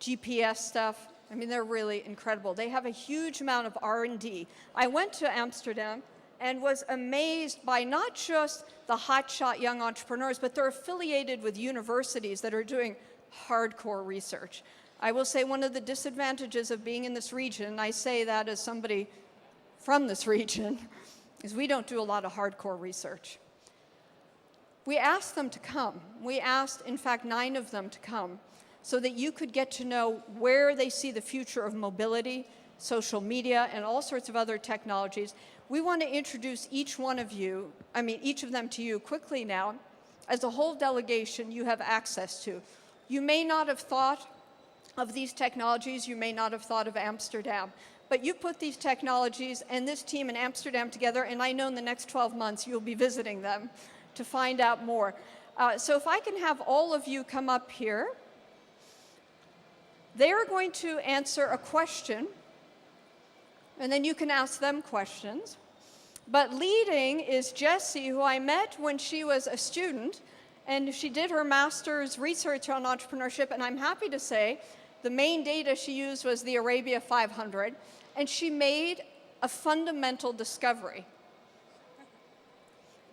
GPS stuff. I mean, they're really incredible. They have a huge amount of R&D. I went to Amsterdam and was amazed by not just the hotshot young entrepreneurs, but they're affiliated with universities that are doing hardcore research. I will say one of the disadvantages of being in this region, and I say that as somebody from this region, is we don't do a lot of hardcore research. We asked them to come. We asked, in fact, 9 of them to come so that you could get to know where they see the future of mobility, social media, and all sorts of other technologies. We want to introduce each of them to you quickly now. As a whole delegation, you have access to. You may not have thought of these technologies, you may not have thought of Amsterdam, but you put these technologies and this team in Amsterdam together, and I know in the next 12 months you'll be visiting them to find out more. So if I can have all of you come up here, they're going to answer a question, and then you can ask them questions. But leading is Jessie, who I met when she was a student, and she did her master's research on entrepreneurship, and I'm happy to say the main data she used was the Arabia500, and she made a fundamental discovery.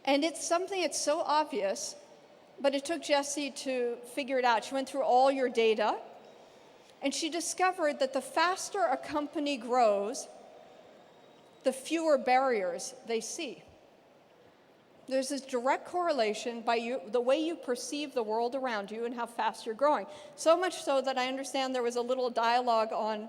And it's something that's so obvious, but it took Jessie to figure it out. She went through all your data, and she discovered that the faster a company grows, the fewer barriers they see. There's this direct correlation by the way you perceive the world around you and how fast you're growing. So much so that I understand there was a little dialogue on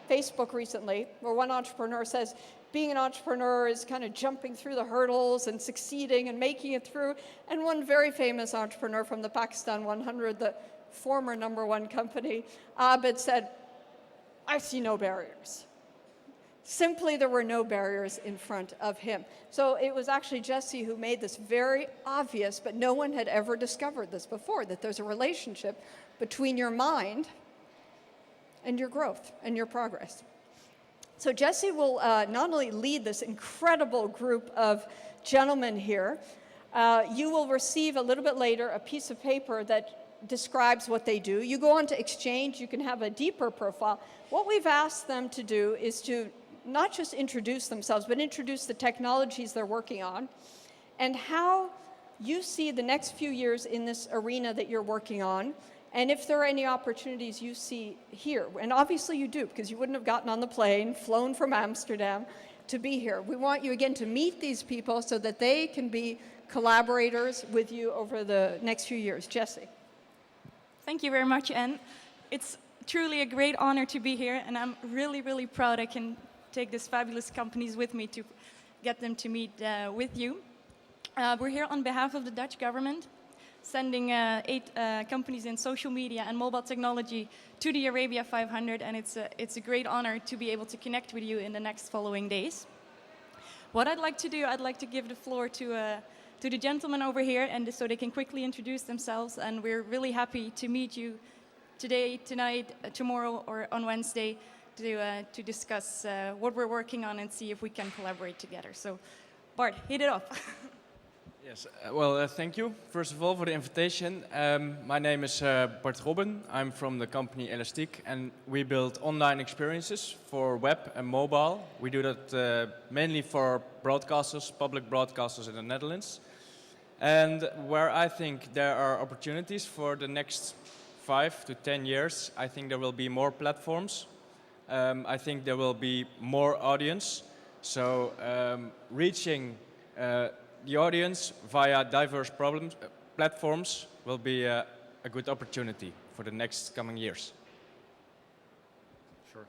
Facebook recently where one entrepreneur says, being an entrepreneur is kind of jumping through the hurdles and succeeding and making it through. And one very famous entrepreneur from the Pakistan 100, the former #1 company, Abid, said, I see no barriers. Simply, there were no barriers in front of him. So it was actually Jessie who made this very obvious, but no one had ever discovered this before, that there's a relationship between your mind and your growth and your progress. So Jessie will not only lead this incredible group of gentlemen here, you will receive a little bit later a piece of paper that describes what they do. You go on to XChange, you can have a deeper profile. What we've asked them to do is to not just introduce themselves, but introduce the technologies they're working on and how you see the next few years in this arena that you're working on, and if there are any opportunities you see here. And obviously you do, because you wouldn't have gotten on the plane, flown from Amsterdam to be here. We want you, again, to meet these people so that they can be collaborators with you over the next few years. Jessie. Thank you very much, Anne. It's truly a great honor to be here, and I'm really, really proud I can take these fabulous companies with me to get them to meet with you. We're here on behalf of the Dutch government, sending 8 companies in social media and mobile technology to the Arabia500, and it's a great honor to be able to connect with you in the next following days. What I'd like to do, I'd like to give the floor to the gentlemen over here, and so they can quickly introduce themselves, and we're really happy to meet you today, tonight, tomorrow, or on Wednesday to discuss what we're working on and see if we can collaborate together. So, Bart, hit it off. Yes, well, thank you, first of all, for the invitation. My name is Bart Robben. I'm from the company Elastic, and we build online experiences for web and mobile. We do that mainly for broadcasters, public broadcasters in the Netherlands. And where I think there are opportunities for the next 5 to 10 years, I think there will be more platforms. I think there will be more audience. So reaching the audience via diverse platforms will be a good opportunity for the next coming years. Sure.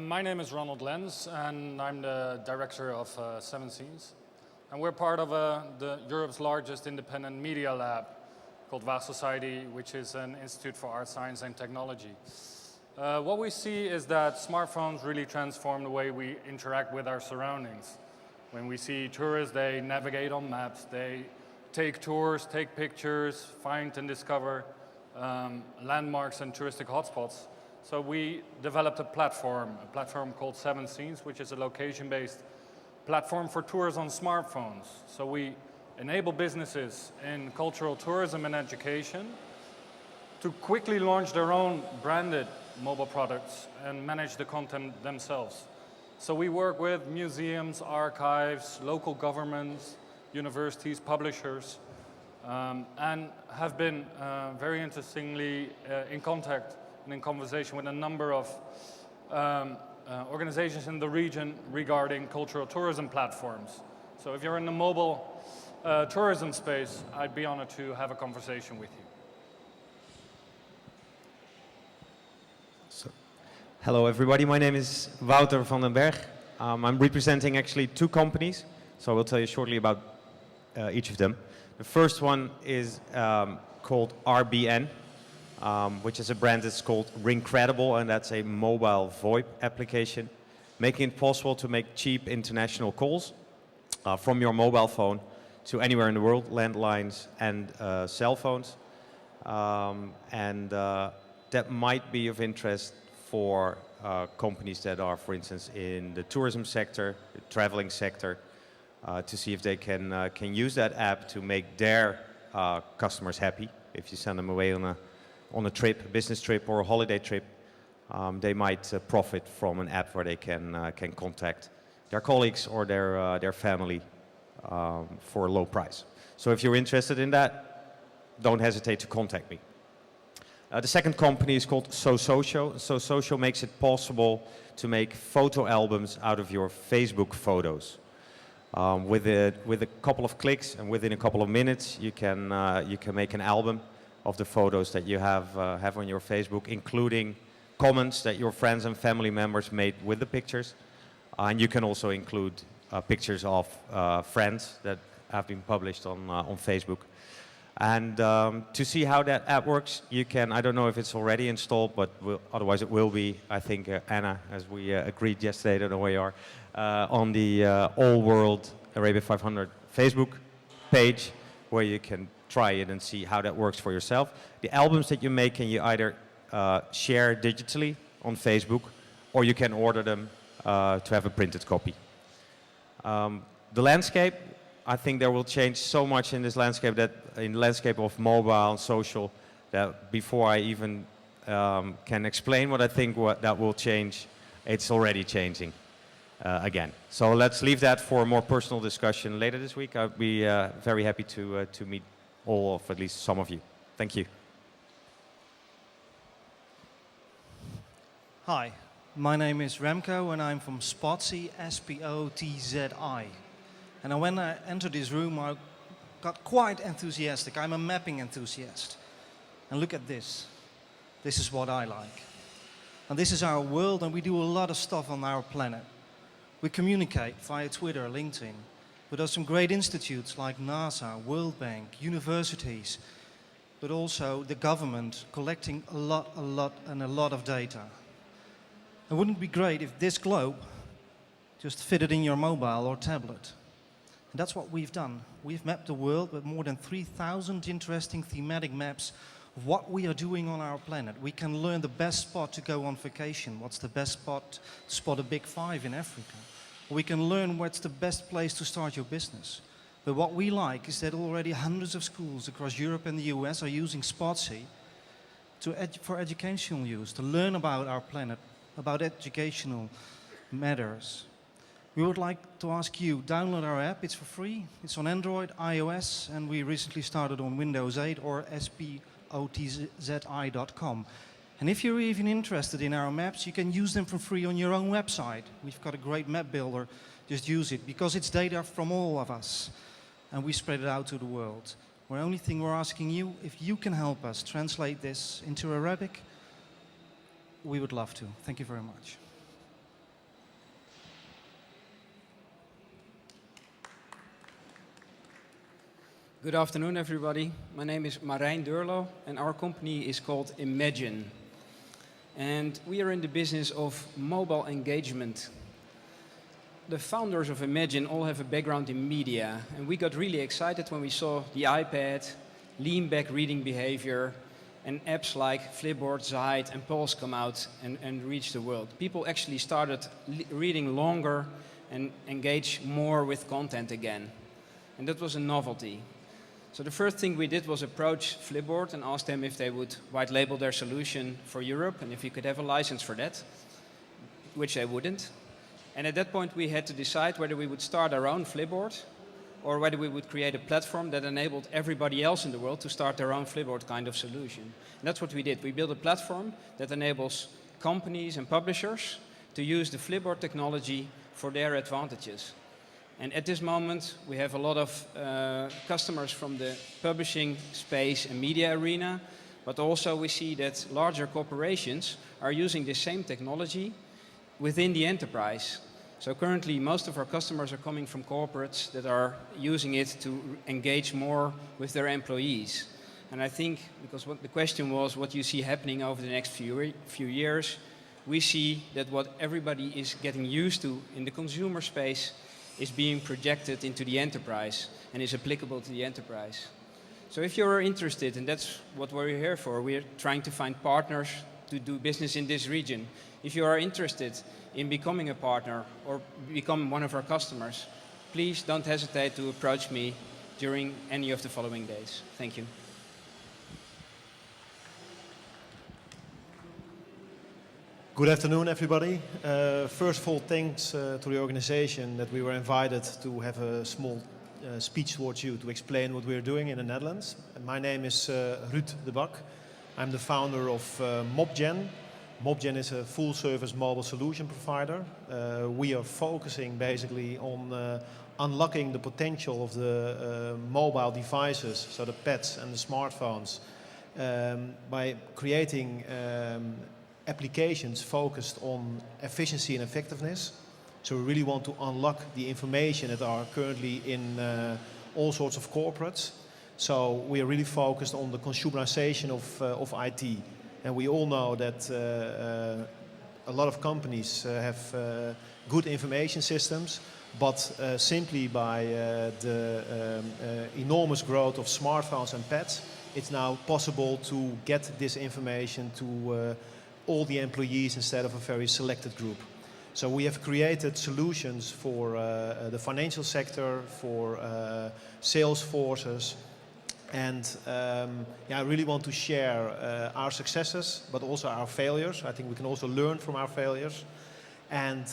My name is Ronald Lenz, and I'm the director of Seven Scenes. And we're part of Europe's largest independent media lab called VAS Society, which is an institute for art, science, and technology. What we see is that smartphones really transform the way we interact with our surroundings. When we see tourists, they navigate on maps, they take tours, take pictures, find and discover landmarks and touristic hotspots. So we developed a platform called Seven Scenes, which is a location-based platform for tours on smartphones. So we enable businesses in cultural tourism and education to quickly launch their own branded mobile products and manage the content themselves. So we work with museums, archives, local governments, universities, publishers, and have been very interestingly in contact and in conversation with a number of organizations in the region regarding cultural tourism platforms. So if you're in the mobile tourism space, I'd be honored to have a conversation with you. Hello everybody, my name is Wouter van den Berg. I'm representing actually 2 companies, so I will tell you shortly about each of them. The first one is called RBN, which is a brand that's called Ringcredible, and that's a mobile VoIP application, making it possible to make cheap international calls from your mobile phone to anywhere in the world, landlines and cell phones. That might be of interest for companies that are, for instance, in the tourism sector, the traveling sector, to see if they can use that app to make their customers happy. If you send them away on a trip, a business trip or a holiday trip, they might profit from an app where they can contact their colleagues or their family for a low price. So if you're interested in that, don't hesitate to contact me. The second company is called SoSocial. SoSocial makes it possible to make photo albums out of your Facebook photos. With a couple of clicks and within a couple of minutes, you can make an album of the photos that you have on your Facebook, including comments that your friends and family members made with the pictures. And you can also include pictures of friends that have been published on Facebook. And to see how that app works, you can, I don't know if it's already installed, but otherwise it will be, I think, Anna, as we agreed yesterday, I don't know where you are, on the AllWorld Arabia500 Facebook page, where you can try it and see how that works for yourself. The albums that you make, can you either share digitally on Facebook, or you can order them to have a printed copy. The landscape, I think there will change so much in this landscape, that in the landscape of mobile and social, that before I even can explain what I think that will change, it's already changing again. So let's leave that for a more personal discussion later this week. I'll be very happy to meet all of at least some of you. Thank you. Hi, my name is Remco and I'm from Spotsy, S-P-O-T-Z-I. And when I entered this room, I got quite enthusiastic. I'm a mapping enthusiast. And look at this. This is what I like. And this is our world, and we do a lot of stuff on our planet. We communicate via Twitter, LinkedIn. But there are some great institutes like NASA, World Bank, universities, but also the government collecting a lot of data. And wouldn't it be great if this globe just fitted in your mobile or tablet? And that's what we've done. We've mapped the world with more than 3,000 interesting thematic maps of what we are doing on our planet. We can learn the best spot to go on vacation. What's the best spot to spot a big five in Africa? We can learn what's the best place to start your business. But what we like is that already hundreds of schools across Europe and the US are using Spotsy for educational use, to learn about our planet, about educational matters. We would like to ask you, download our app. It's for free. It's on Android, iOS, and we recently started on Windows 8 or spotzI.com. And if you're even interested in our maps, you can use them for free on your own website. We've got a great map builder. Just use it, because it's data from all of us, and we spread it out to the world. The only thing we're asking you, if you can help us translate this into Arabic, we would love to. Thank you very much. Good afternoon, everybody. My name is Marijn Deurlo, and our company is called Imagine. And we are in the business of mobile engagement. The founders of Imagine all have a background in media, and we got really excited when we saw the iPad, lean back reading behavior, and apps like Flipboard, Zeit, and Pulse come out and reach the world. People actually started reading longer and engage more with content again. And that was a novelty. So the first thing we did was approach Flipboard and ask them if they would white label their solution for Europe and if we could have a license for that, which they wouldn't. And at that point we had to decide whether we would start our own Flipboard or whether we would create a platform that enabled everybody else in the world to start their own Flipboard kind of solution. And that's what we did. We built a platform that enables companies and publishers to use the Flipboard technology for their advantages. And at this moment, we have a lot of customers from the publishing space and media arena, but also we see that larger corporations are using the same technology within the enterprise. So currently, most of our customers are coming from corporates that are using it to engage more with their employees. And I think, because what the question was, what you see happening over the next few years, we see that what everybody is getting used to in the consumer space is being projected into the enterprise and is applicable to the enterprise. So if you're interested, and that's what we're here for, we're trying to find partners to do business in this region. If you are interested in becoming a partner or become one of our customers, please don't hesitate to approach me during any of the following days. Thank you. Good afternoon, everybody. First of all, thanks to the organization that we were invited to have a small speech towards you to explain what we're doing in the Netherlands. And my name is Ruud de Bak. I'm the founder of Mobgen. Mobgen is a full-service mobile solution provider. We are focusing basically on unlocking the potential of the mobile devices, so the pads and the smartphones, by creating applications focused on efficiency and effectiveness. So we really want to unlock the information that are currently in all sorts of corporates. So we are really focused on the consumerization of IT. And we all know that a lot of companies have good information systems, but simply by the enormous growth of smartphones and pads, it's now possible to get this information to all the employees instead of a very selected group. So we have created solutions for the financial sector, for sales forces, and I really want to share our successes, but also our failures. I think we can also learn from our failures. And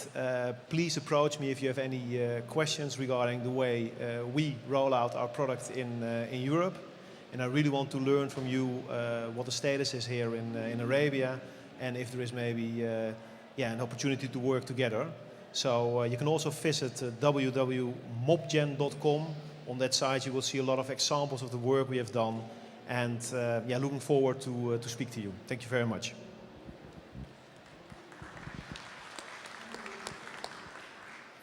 please approach me if you have any questions regarding the way we roll out our product in Europe. And I really want to learn from you what the status is here in Arabia, and if there is maybe an opportunity to work together. So you can also visit www.mobgen.com. On that site you will see a lot of examples of the work we have done, and looking forward to speak to you. Thank you very much.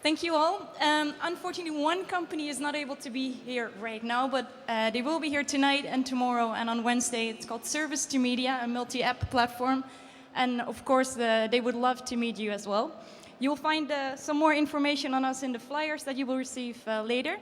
Thank you all. Unfortunately, one company is not able to be here right now, but they will be here tonight and tomorrow and on Wednesday. It's called Service to Media, a multi-app platform. And of course, they would love to meet you as well. You'll find some more information on us in the flyers that you will receive later.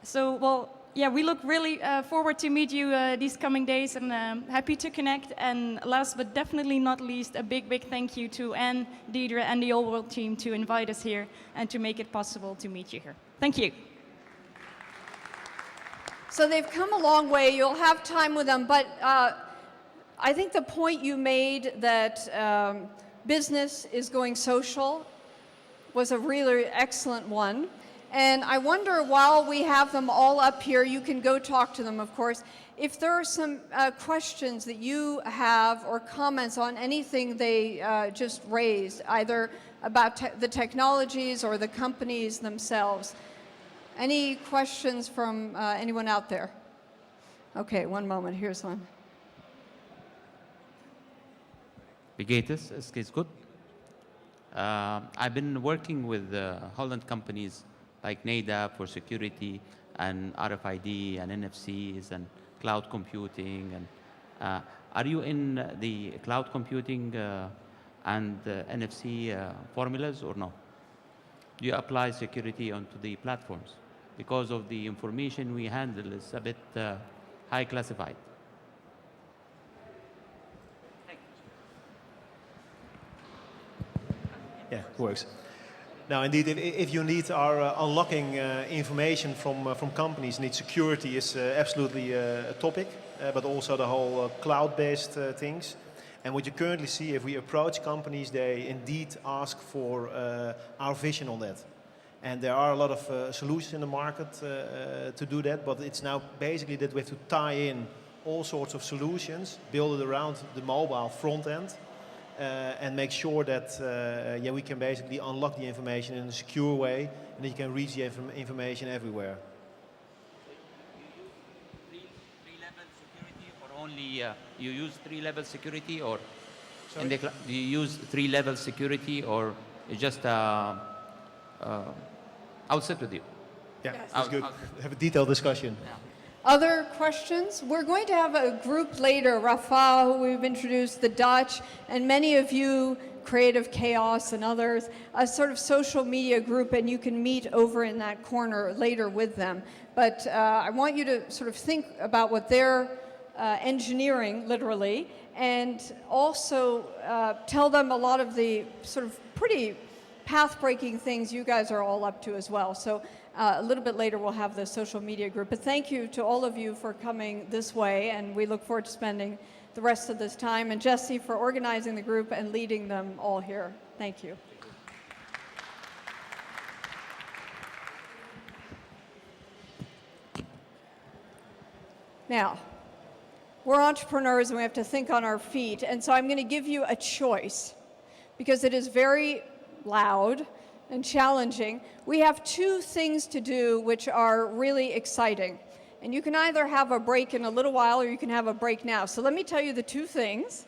So, well, yeah, we look really forward to meet you these coming days, and happy to connect. And last but definitely not least, a big, big thank you to Anne, Deidre, and the AllWorld team to invite us here and to make it possible to meet you here. Thank you. So they've come a long way. You'll have time with them, but I think the point you made that business is going social was a really excellent one. And I wonder, while we have them all up here, you can go talk to them, of course, if there are some questions that you have or comments on anything they just raised, either about the technologies or the companies themselves. Any questions from anyone out there? Okay, one moment. Here's one. Wie geht es? Es geht gut. I've been working with Holland companies like NADA for security and RFID and NFCs and cloud computing. And are you in the cloud computing and NFC formulas or no? Do you apply security onto the platforms? Because of the information we handle is a bit high classified. Yeah, works. Now, indeed, if you need our unlocking information from companies, need security is absolutely a topic, but also the whole cloud-based things. And what you currently see, if we approach companies, they indeed ask for our vision on that. And there are a lot of solutions in the market to do that, but it's now basically that we have to tie in all sorts of solutions, build it around the mobile front end, and make sure that yeah, we can basically unlock the information in a secure way, and that you can reach the information everywhere. Three-level security, or only you use three-level security, or in the do you use three-level security, or just I'll sit with you. Yeah, that's good. Have a detailed discussion. Yeah. Other questions? We're going to have a group later, Rafa, who we've introduced, the Dutch, and many of you, Creative Chaos and others, a sort of social media group, and you can meet over in that corner later with them. But I want you to sort of think about what they're engineering, literally, and also tell them a lot of the sort of pretty path-breaking things you guys are all up to as well. So a little bit later we'll have the social media group. But thank you to all of you for coming this way, and we look forward to spending the rest of this time. And Jesse for organizing the group and leading them all here. Thank you. Now, we're entrepreneurs and we have to think on our feet. And so I'm going to give you a choice because it is very loud and challenging. We have two things to do which are really exciting. And you can either have a break in a little while or you can have a break now. So let me tell you the two things,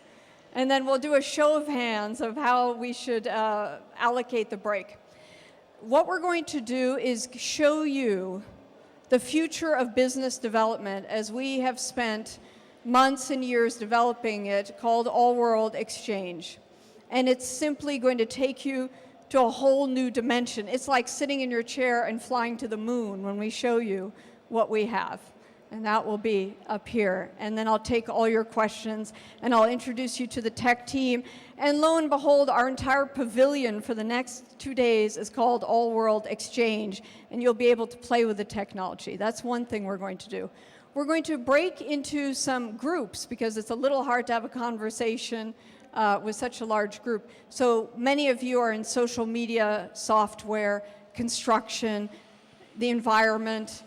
and then we'll do a show of hands of how we should allocate the break. What we're going to do is show you the future of business development as we have spent months and years developing it, called AllWorld XChange. And it's simply going to take you to a whole new dimension. It's like sitting in your chair and flying to the moon when we show you what we have. And that will be up here. And then I'll take all your questions and I'll introduce you to the tech team. And lo and behold, our entire pavilion for the next 2 days is called AllWorld XChange. And you'll be able to play with the technology. That's one thing we're going to do. We're going to break into some groups because it's a little hard to have a conversation with such a large group. So many of you are in social media, software, construction, the environment,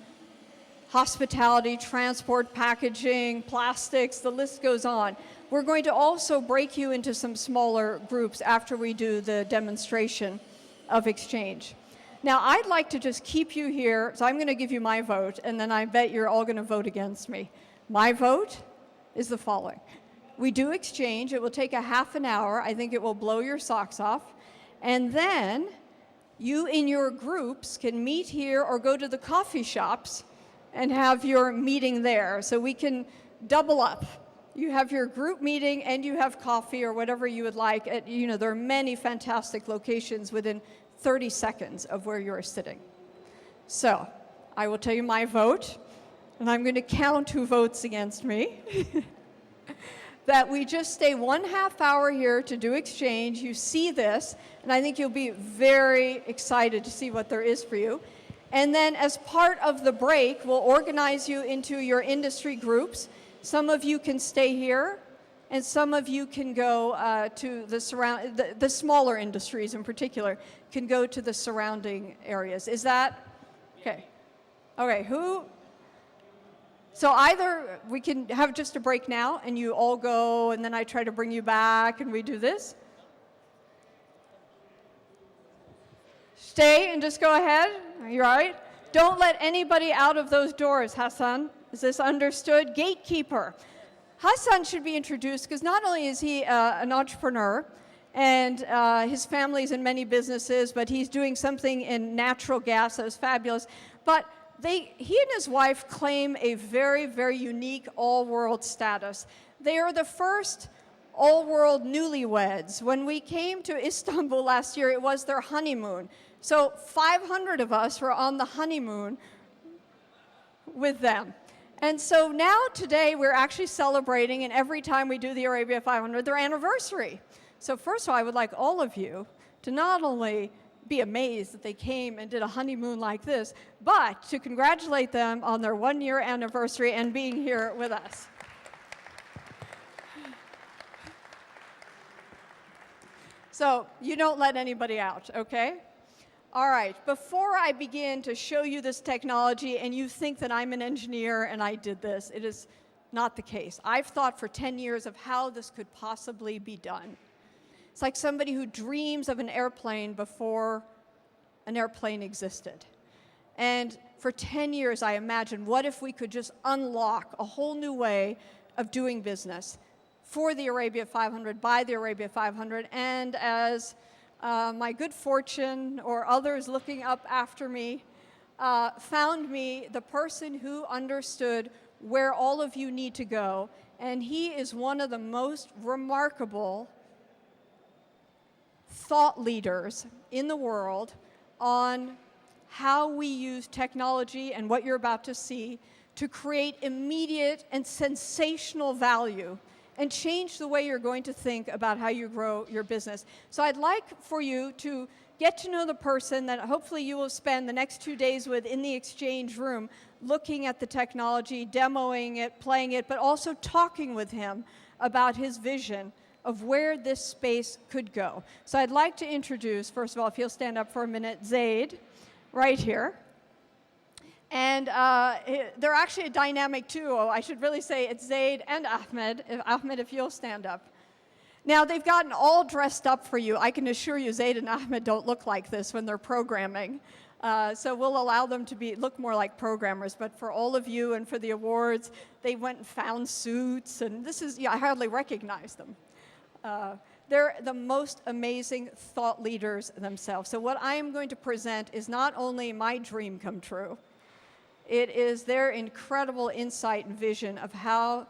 hospitality, transport, packaging, plastics, the list goes on. We're going to also break you into some smaller groups after we do the demonstration of XChange. Now, I'd like to just keep you here, so I'm going to give you my vote, and then I bet you're all going to vote against me. My vote is the following. We do XChange. It will take a half an hour. I think it will blow your socks off. And then you in your groups can meet here or go to the coffee shops and have your meeting there. So we can double up. You have your group meeting and you have coffee or whatever you would like. There are many fantastic locations within 30 seconds of where you're sitting. So I will tell you my vote, and I'm going to count who votes against me. That we just stay 1/2 hour here to do exchange. You see this, and I think you'll be very excited to see what there is for you. And then as part of the break, we'll organize you into your industry groups. Some of you can stay here, and some of you can go to the smaller industries in particular, can go to the surrounding areas. Is that, okay? Okay, who? So either we can have just a break now, and you all go, and then I try to bring you back, and we do this. Stay and just go ahead. Are you all right? Don't let anybody out of those doors, Hassan. Is this understood? Gatekeeper. Hassan should be introduced because not only is he an entrepreneur, and his family's in many businesses, but he's doing something in natural gas that was fabulous. But he and his wife claim a very, very unique all-world status. They are the first all-world newlyweds. When we came to Istanbul last year, it was their honeymoon. So 500 of us were on the honeymoon with them. And so now today we're actually celebrating, and every time we do the Arabia 500, their anniversary. So first of all, I would like all of you to not only be amazed that they came and did a honeymoon like this, but to congratulate them on their 1-year anniversary and being here with us. So you don't let anybody out, okay? All right, before I begin to show you this technology and you think that I'm an engineer and I did this, it is not the case. I've thought for 10 years of how this could possibly be done. It's like somebody who dreams of an airplane before an airplane existed. And for 10 years, I imagined, what if we could just unlock a whole new way of doing business for the Arabia 500, by the Arabia 500, and as my good fortune or others looking up after me found me the person who understood where all of you need to go. And he is one of the most remarkable thought leaders in the world on how we use technology and what you're about to see to create immediate and sensational value and change the way you're going to think about how you grow your business. So I'd like for you to get to know the person that hopefully you will spend the next 2 days with in the exchange room, looking at the technology, demoing it, playing it, but also talking with him about his vision of where this space could go. So I'd like to introduce, first of all, if you'll stand up for a minute, Zaid, right here. And they're actually a dynamic duo. I should really say it's Zaid and Ahmed. Ahmed, if you'll stand up. Now, they've gotten all dressed up for you. I can assure you Zaid and Ahmed don't look like this when they're programming. So we'll allow them to look more like programmers. But for all of you and for the awards, they went and found suits. And this is, I hardly recognize them. They're the most amazing thought leaders themselves. So what I am going to present is not only my dream come true, it is their incredible insight and vision of how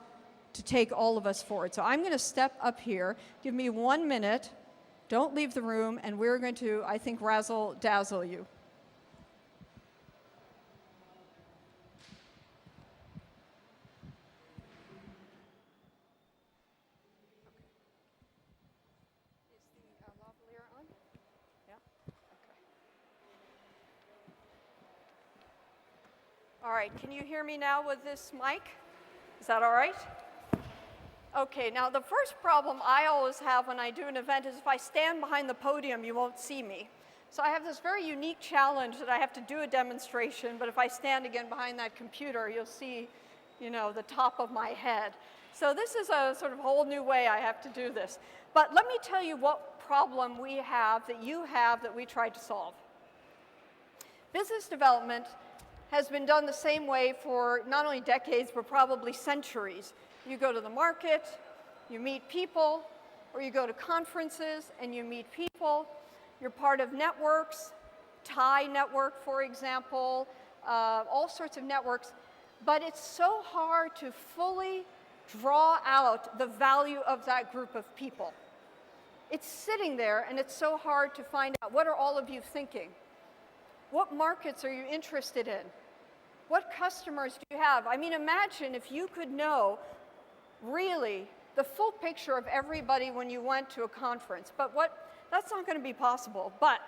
to take all of us forward. So I'm going to step up here. Give me 1 minute. Don't leave the room, and we're going to, I think, razzle-dazzle you. All right, can you hear me now with this mic? Is that all right? Okay, now the first problem I always have when I do an event is if I stand behind the podium, you won't see me. So I have this very unique challenge that I have to do a demonstration, but if I stand again behind that computer, you'll see, the top of my head. So this is a sort of whole new way I have to do this. But let me tell you what problem we have, that you have, that we tried to solve. Business development has been done the same way for not only decades, but probably centuries. You go to the market, you meet people, or you go to conferences and you meet people. You're part of networks, Thai network, for example, all sorts of networks. But it's so hard to fully draw out the value of that group of people. It's sitting there, and it's so hard to find out. What are all of you thinking? What markets are you interested in? What customers do you have? I mean, imagine if you could know really the full picture of everybody when you went to a conference. But that's not going to be possible. But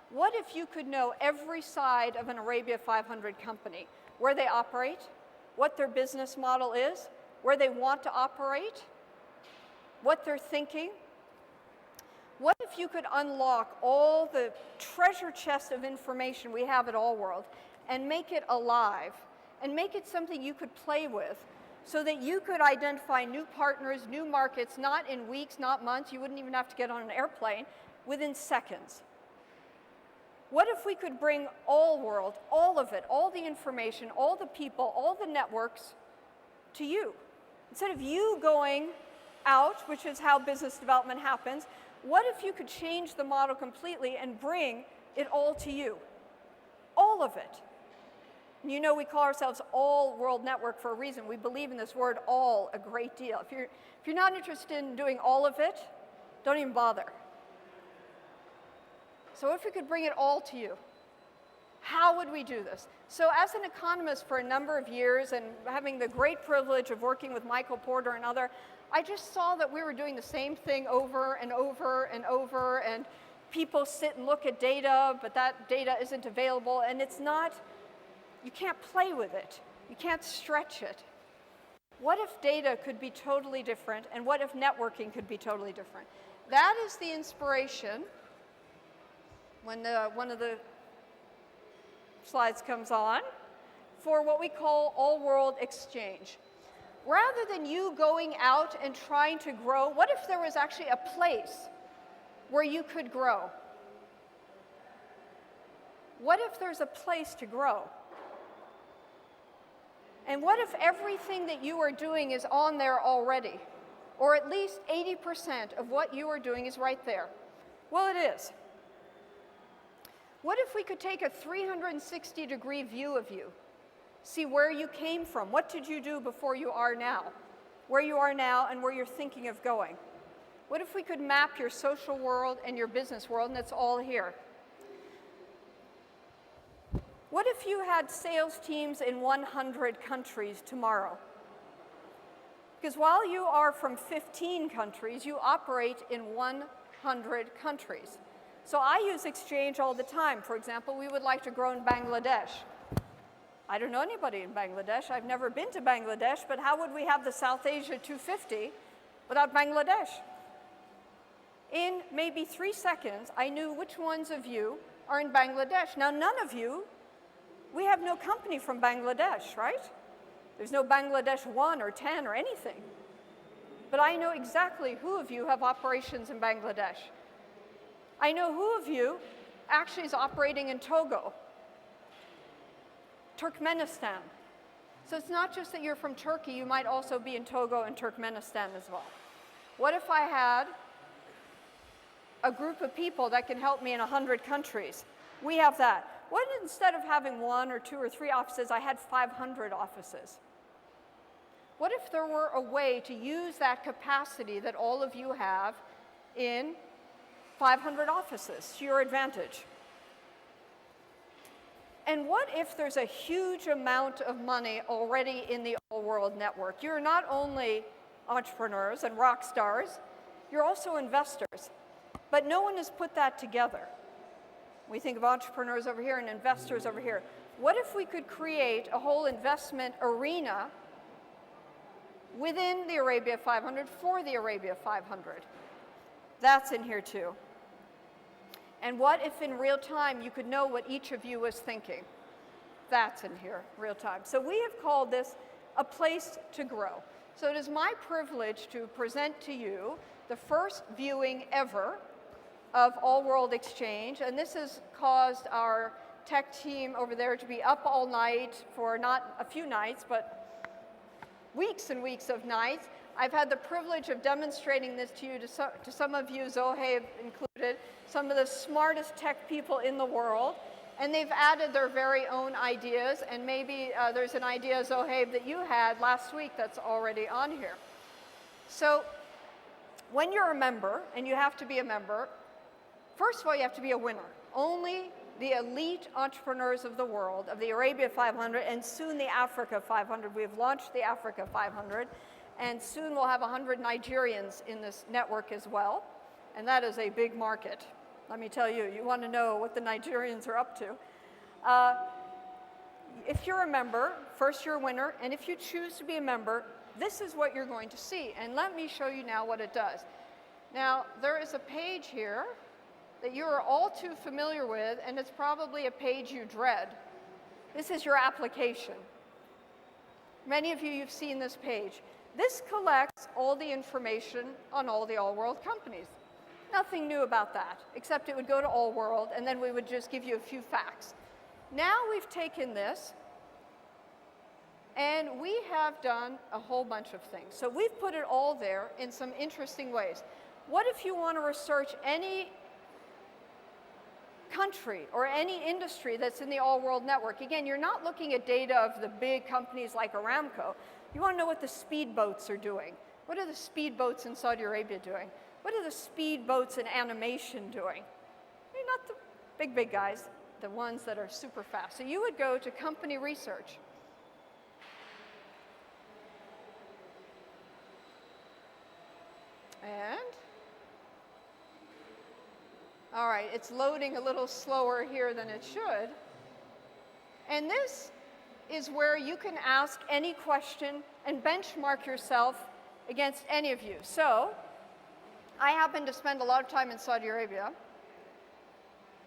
what if you could know every side of an Arabia 500 company? Where they operate, what their business model is, where they want to operate, what they're thinking. What if you could unlock all the treasure chest of information we have at AllWorld and make it alive and make it something you could play with so that you could identify new partners, new markets, not in weeks, not months, you wouldn't even have to get on an airplane, within seconds? What if we could bring AllWorld, all of it, all the information, all the people, all the networks to you? Instead of you going out, which is how business development happens, what if you could change the model completely and bring it all to you? All of it. And you know we call ourselves AllWorld Network for a reason. We believe in this word all a great deal. If you're not interested in doing all of it, don't even bother. So if we could bring it all to you, how would we do this? So as an economist for a number of years and having the great privilege of working with Michael Porter and other, I just saw that we were doing the same thing over and over and over, and people sit and look at data, but that data isn't available, and it's not, you can't play with it. You can't stretch it. What if data could be totally different, and what if networking could be totally different? That is the inspiration when one of the slides comes on for what we call AllWorld XChange. Rather than you going out and trying to grow, what if there was actually a place where you could grow? What if there's a place to grow? And what if everything that you are doing is on there already? Or at least 80% of what you are doing is right there? Well, it is. What if we could take a 360-degree view of you? See where you came from. What did you do before you are now? Where you are now and where you're thinking of going. What if we could map your social world and your business world, and it's all here? What if you had sales teams in 100 countries tomorrow? Because while you are from 15 countries, you operate in 100 countries. So I use XChange all the time. For example, we would like to grow in Bangladesh. I don't know anybody in Bangladesh. I've never been to Bangladesh, but how would we have the South Asia 250 without Bangladesh? In maybe 3 seconds, I knew which ones of you are in Bangladesh. Now, none of you, we have no company from Bangladesh, right? There's no Bangladesh 1 or 10 or anything. But I know exactly who of you have operations in Bangladesh. I know who of you actually is operating in Togo, Turkmenistan. So it's not just that you're from Turkey, you might also be in Togo and Turkmenistan as well. What if I had a group of people that can help me in 100 countries? We have that. What if instead of having 1 or 2 or 3 offices, I had 500 offices? What if there were a way to use that capacity that all of you have in 500 offices to your advantage? And what if there's a huge amount of money already in the AllWorld network? You're not only entrepreneurs and rock stars, you're also investors. But no one has put that together. We think of entrepreneurs over here and investors over here. What if we could create a whole investment arena within the Arabia 500 for the Arabia 500? That's in here too. And what if in real time you could know what each of you was thinking? That's in here, real time. So we have called this a place to grow. So it is my privilege to present to you the first viewing ever of AllWorld XChange. And this has caused our tech team over there to be up all night for not a few nights, but weeks and weeks of nights. I've had the privilege of demonstrating this to you, to some of you, Zohaib included, some of the smartest tech people in the world. And they've added their very own ideas, and maybe there's an idea, Zohaib, that you had last week that's already on here. So when you're a member, and you have to be a member, first of all, you have to be a winner. Only the elite entrepreneurs of the world, of the Arabia 500, and soon the Africa 500. We've launched the Africa 500, and soon we'll have 100 Nigerians in this network as well, and that is a big market. Let me tell you, you want to know what the Nigerians are up to. If you're a member, first you're a winner, and if you choose to be a member, this is what you're going to see. And let me show you now what it does. Now, there is a page here that you are all too familiar with, and it's probably a page you dread. This is your application. Many of you, you've seen this page. This collects all the information on all the AllWorld companies. Nothing new about that, except it would go to AllWorld, and then we would just give you a few facts. Now we've taken this, and we have done a whole bunch of things. So we've put it all there in some interesting ways. What if you want to research any country or any industry that's in the AllWorld network? Again, you're not looking at data of the big companies like Aramco. You want to know what the speedboats are doing. What are the speedboats in Saudi Arabia doing? What are the speedboats in animation doing? They're not the big guys, the ones that are super fast. So you would go to company research. And, all right, it's loading a little slower here than it should. And this is where you can ask any question and benchmark yourself against any of you. So, I happen to spend a lot of time in Saudi Arabia.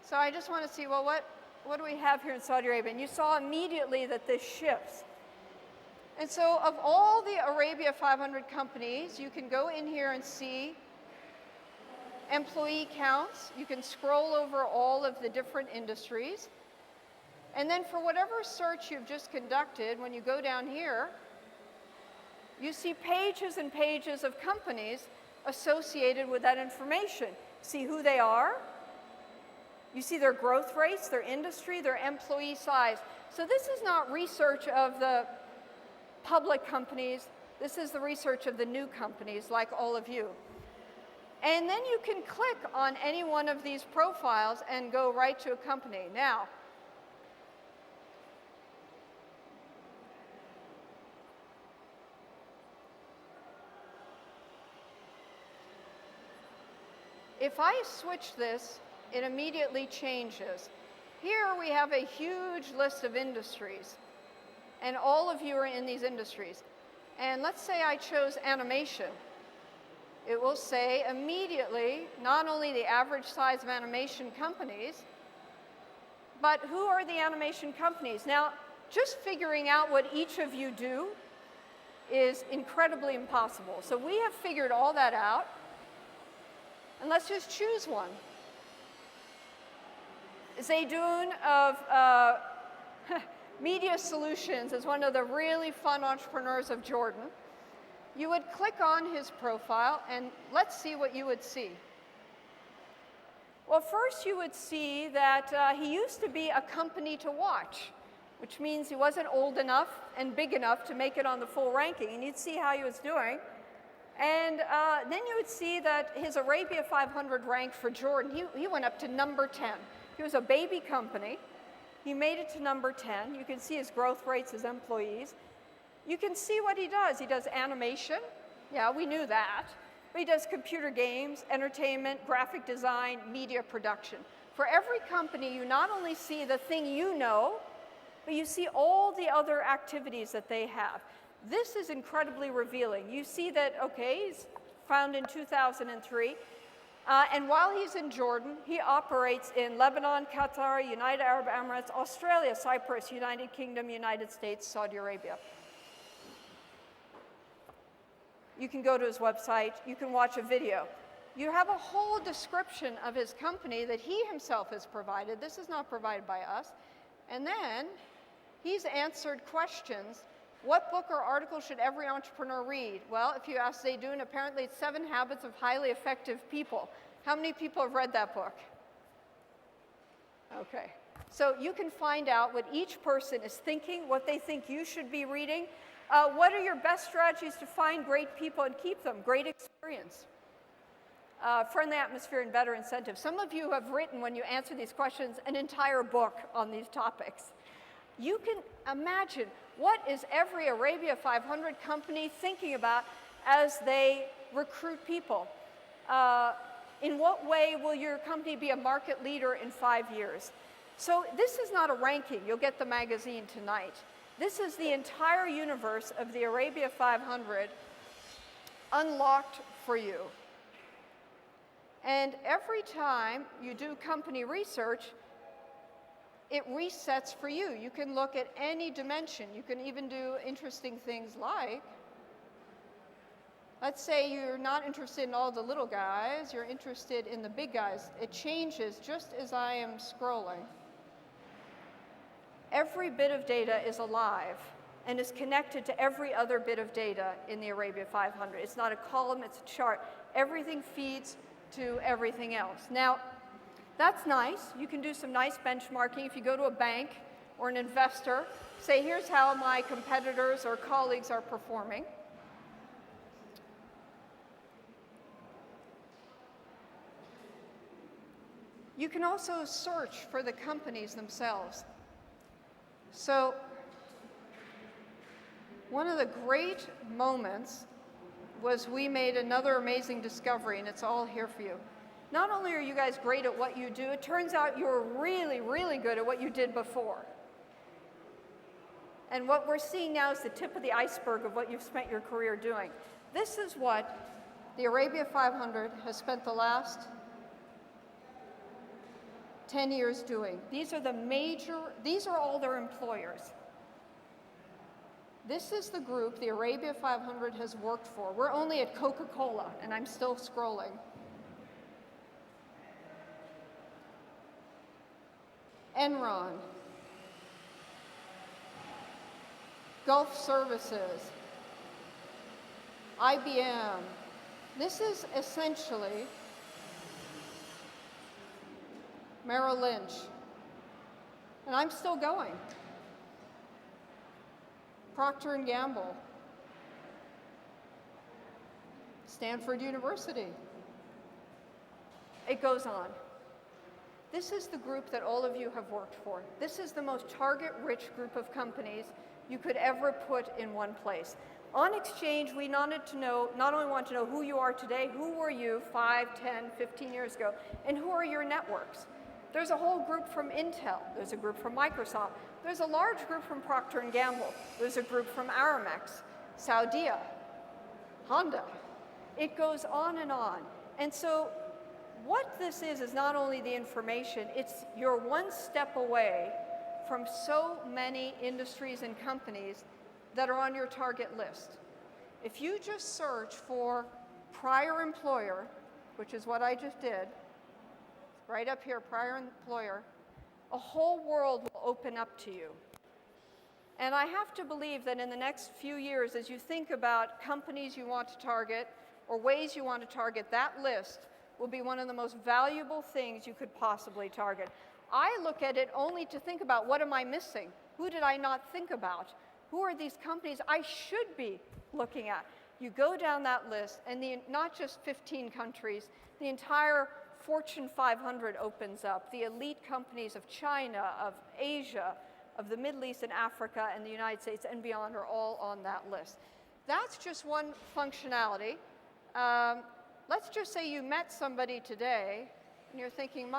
So I just want to see, well, what do we have here in Saudi Arabia? And you saw immediately that this shifts. And so of all the Arabia 500 companies, you can go in here and see employee counts. You can scroll over all of the different industries. And then for whatever search you've just conducted, when you go down here, you see pages and pages of companies associated with that information. See who they are. You see their growth rates, their industry, their employee size. So this is not research of the public companies. This is the research of the new companies like all of you. And then you can click on any one of these profiles and go right to a company. Now, if I switch this, it immediately changes. Here we have a huge list of industries, and all of you are in these industries. And let's say I chose animation. It will say immediately not only the average size of animation companies, but who are the animation companies. Now, just figuring out what each of you do is incredibly impossible. So we have figured all that out. And let's just choose one. Zaydoun of Media Solutions is one of the really fun entrepreneurs of Jordan. You would click on his profile, and let's see what you would see. Well, first you would see that he used to be a company to watch, which means he wasn't old enough and big enough to make it on the full ranking. And you'd see how he was doing. And then you would see that his Arabia 500 rank for Jordan, he went up to number 10. He was a baby company. He made it to number 10. You can see his growth rates, his employees. You can see what he does. He does animation. Yeah, we knew that. But he does computer games, entertainment, graphic design, media production. For every company, you not only see the thing you know, but you see all the other activities that they have. This is incredibly revealing. You see that, okay, he's found in 2003. And while he's in Jordan, he operates in Lebanon, Qatar, United Arab Emirates, Australia, Cyprus, United Kingdom, United States, Saudi Arabia. You can go to his website. You can watch a video. You have a whole description of his company that he himself has provided. This is not provided by us. And then he's answered questions. What book or article should every entrepreneur read? Well, if you ask Zaydoun, apparently it's 7 Habits of Highly Effective People. How many people have read that book? Okay, So you can find out what each person is thinking, what they think you should be reading. What are your best strategies to find great people and keep them? Great experience. Friendly atmosphere and better incentives. Some of you have written, when you answer these questions, an entire book on these topics. You can imagine, what is every Arabia 500 company thinking about as they recruit people? In what way will your company be a market leader in 5 years? So this is not a ranking. You'll get the magazine tonight. This is the entire universe of the Arabia 500 unlocked for you. And every time you do company research, it resets for you. You can look at any dimension. You can even do interesting things like, let's say you're not interested in all the little guys, you're interested in the big guys. It changes just as I am scrolling. Every bit of data is alive and is connected to every other bit of data in the Arabia 500. It's not a column, it's a chart. Everything feeds to everything else. Now, that's nice. You can do some nice benchmarking. If you go to a bank or an investor, say, here's how my competitors or colleagues are performing. You can also search for the companies themselves. So, one of the great moments was we made another amazing discovery, and it's all here for you. Not only are you guys great at what you do, it turns out you're really, really good at what you did before. And what we're seeing now is the tip of the iceberg of what you've spent your career doing. This is what the Arabia 500 has spent the last 10 years doing. These are all their employers. This is the group the Arabia 500 has worked for. We're only at Coca-Cola, and I'm still scrolling. Enron, Gulf Services, IBM. This is essentially Merrill Lynch. And I'm still going. Procter & Gamble, Stanford University. It goes on. This is the group that all of you have worked for. This is the most target-rich group of companies you could ever put in one place. On XChange, we not only want to know who you are today, who were you 5, 10, 15 years ago, and who are your networks. There's a whole group from Intel. There's a group from Microsoft. There's a large group from Procter & Gamble. There's a group from Aramex, Saudia, Honda. It goes on and on. And so what this is not only the information, you're one step away from so many industries and companies that are on your target list. If you just search for prior employer, which is what I just did, right up here, prior employer, a whole world will open up to you. And I have to believe that in the next few years, as you think about companies you want to target or ways you want to target, that list will be one of the most valuable things you could possibly target. I look at it only to think about, what am I missing? Who did I not think about? Who are these companies I should be looking at? You go down that list, and not just 15 countries, the entire Fortune 500 opens up. The elite companies of China, of Asia, of the Middle East and Africa and the United States and beyond are all on that list. That's just one functionality. Let's just say you met somebody today and you're thinking,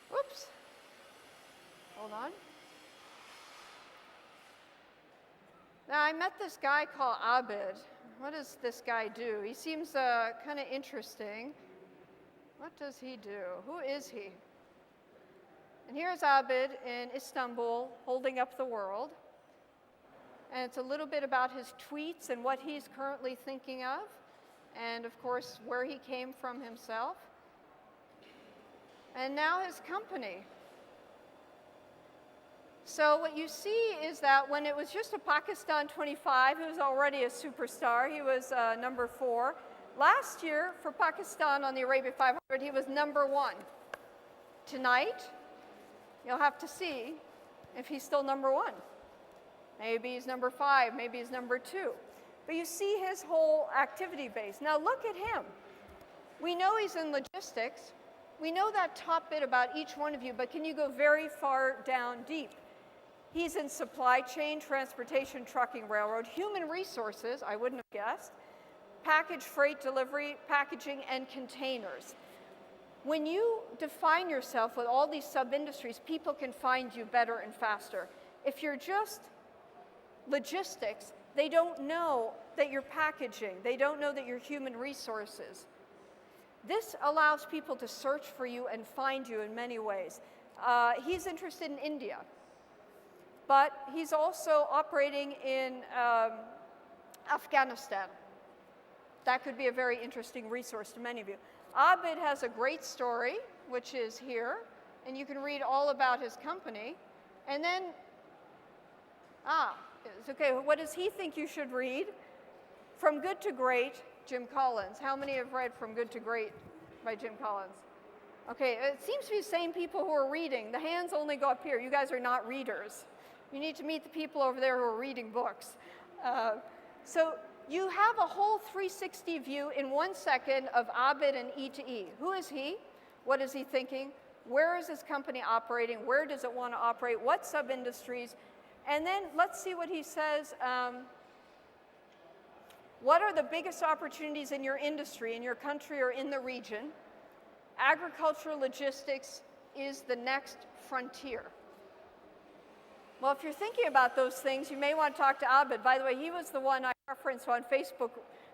whoops, hold on. Now, I met this guy called Abid. What does this guy do? He seems kind of interesting. What does he do? Who is he? And here's Abid in Istanbul holding up the world. And it's a little bit about his tweets and what he's currently thinking of. And of course, where he came from himself. And now his company. So what you see is that when it was just a Pakistan 25, he was already a superstar. He was number 4. Last year, for Pakistan on the Arabia 500, he was number 1. Tonight, You'll have to see if he's still number 1. Maybe he's number 5, maybe he's number 2. But you see his whole activity base. Now look at him. We know he's in logistics. We know that top bit about each one of you, but can you go very far down deep? He's in supply chain, transportation, trucking, railroad, human resources, I wouldn't have guessed, package, freight, delivery, packaging, and containers. When you define yourself with all these sub-industries, people can find you better and faster. If you're just logistics, they don't know that you're packaging. They don't know that you're human resources. This allows people to search for you and find you in many ways. He's interested in India, but he's also operating in Afghanistan. That could be a very interesting resource to many of you. Abid has a great story, which is here, and you can read all about his company. And then, it's okay, what does he think you should read? From Good to Great, Jim Collins. How many have read From Good to Great by Jim Collins? Okay, it seems to be the same people who are reading. The hands only go up here. You guys are not readers. You need to meet the people over there who are reading books. So you have a whole 360 view in 1 second of Abid and E2E. Who is he? What is he thinking? Where is his company operating? Where does it want to operate? What sub-industries? And then let's see what he says. What are the biggest opportunities in your industry, in your country, or in the region? Agricultural logistics is the next frontier. Well, if you're thinking about those things, you may want to talk to Abid. By the way, he was the one I referenced on Facebook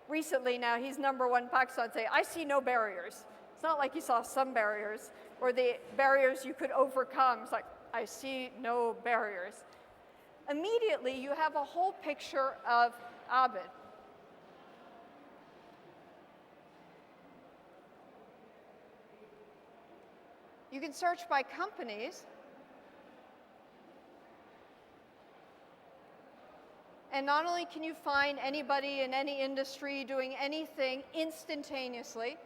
recently. Now he's number 1 in Pakistan, saying, I see no barriers. It's not like you saw some barriers, or the barriers you could overcome. It's like, I see no barriers. Immediately, you have a whole picture of Abid. You can search by companies. And not only can you find anybody in any industry doing anything instantaneously,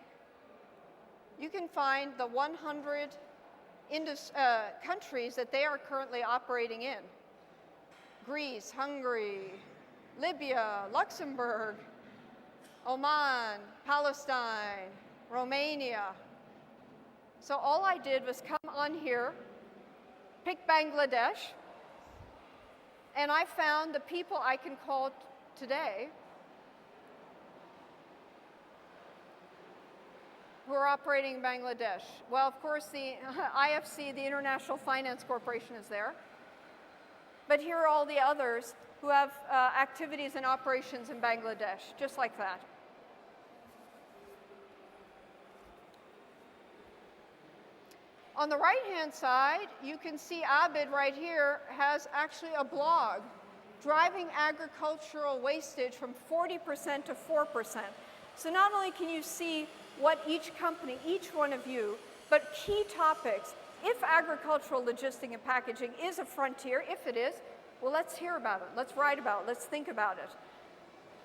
you can find the 100 countries that they are currently operating in. Greece, Hungary, Libya, Luxembourg, Oman, Palestine, Romania. So all I did was come on here, pick Bangladesh, and I found the people I can call today who are operating in Bangladesh. Well, of course, the IFC, the International Finance Corporation, is there. But here are all the others who have activities and operations in Bangladesh, just like that. On the right-hand side, you can see Abid right here has actually a blog, driving agricultural wastage from 40% to 4%. So not only can you see what each company, each one of you, but key topics. If agricultural logistics and packaging is a frontier, if it is, well, let's hear about it. Let's write about it. Let's think about it.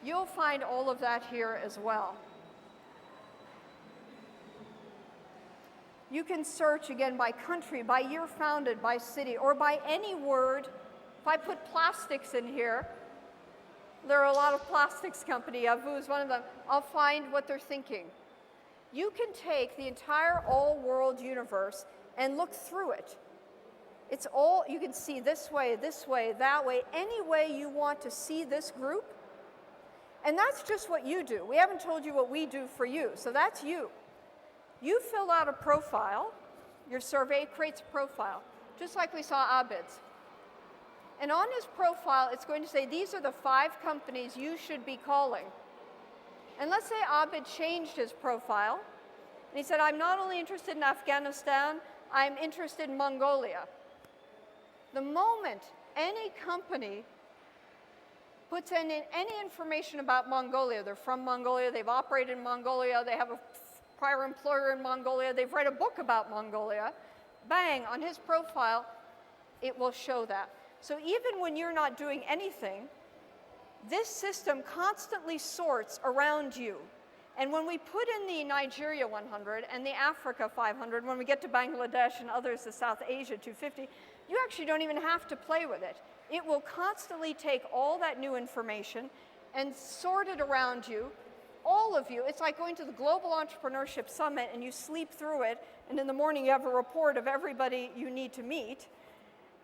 You'll find all of that here as well. You can search, again, by country, by year founded, by city, or by any word. If I put plastics in here, there are a lot of plastics company. Yavu is one of them. I'll find what they're thinking. You can take the entire AllWorld universe and look through it. It's all, you can see this way, that way, any way you want to see this group. And that's just what you do. We haven't told you what we do for you, so that's you. You fill out a profile. Your survey creates a profile, just like we saw Abid's. And on his profile, it's going to say, these are the 5 companies you should be calling. And let's say Abid changed his profile, and he said, I'm not only interested in Afghanistan, I'm interested in Mongolia. The moment any company puts in any information about Mongolia, they're from Mongolia, they've operated in Mongolia, they have a prior employer in Mongolia, they've read a book about Mongolia, bang, on his profile, it will show that. So even when you're not doing anything, this system constantly sorts around you And when we put in the Nigeria 100 and the Africa 500, when we get to Bangladesh and others, the South Asia 250, you actually don't even have to play with it. It will constantly take all that new information and sort it around you, all of you. It's like going to the Global Entrepreneurship Summit and you sleep through it, and in the morning you have a report of everybody you need to meet.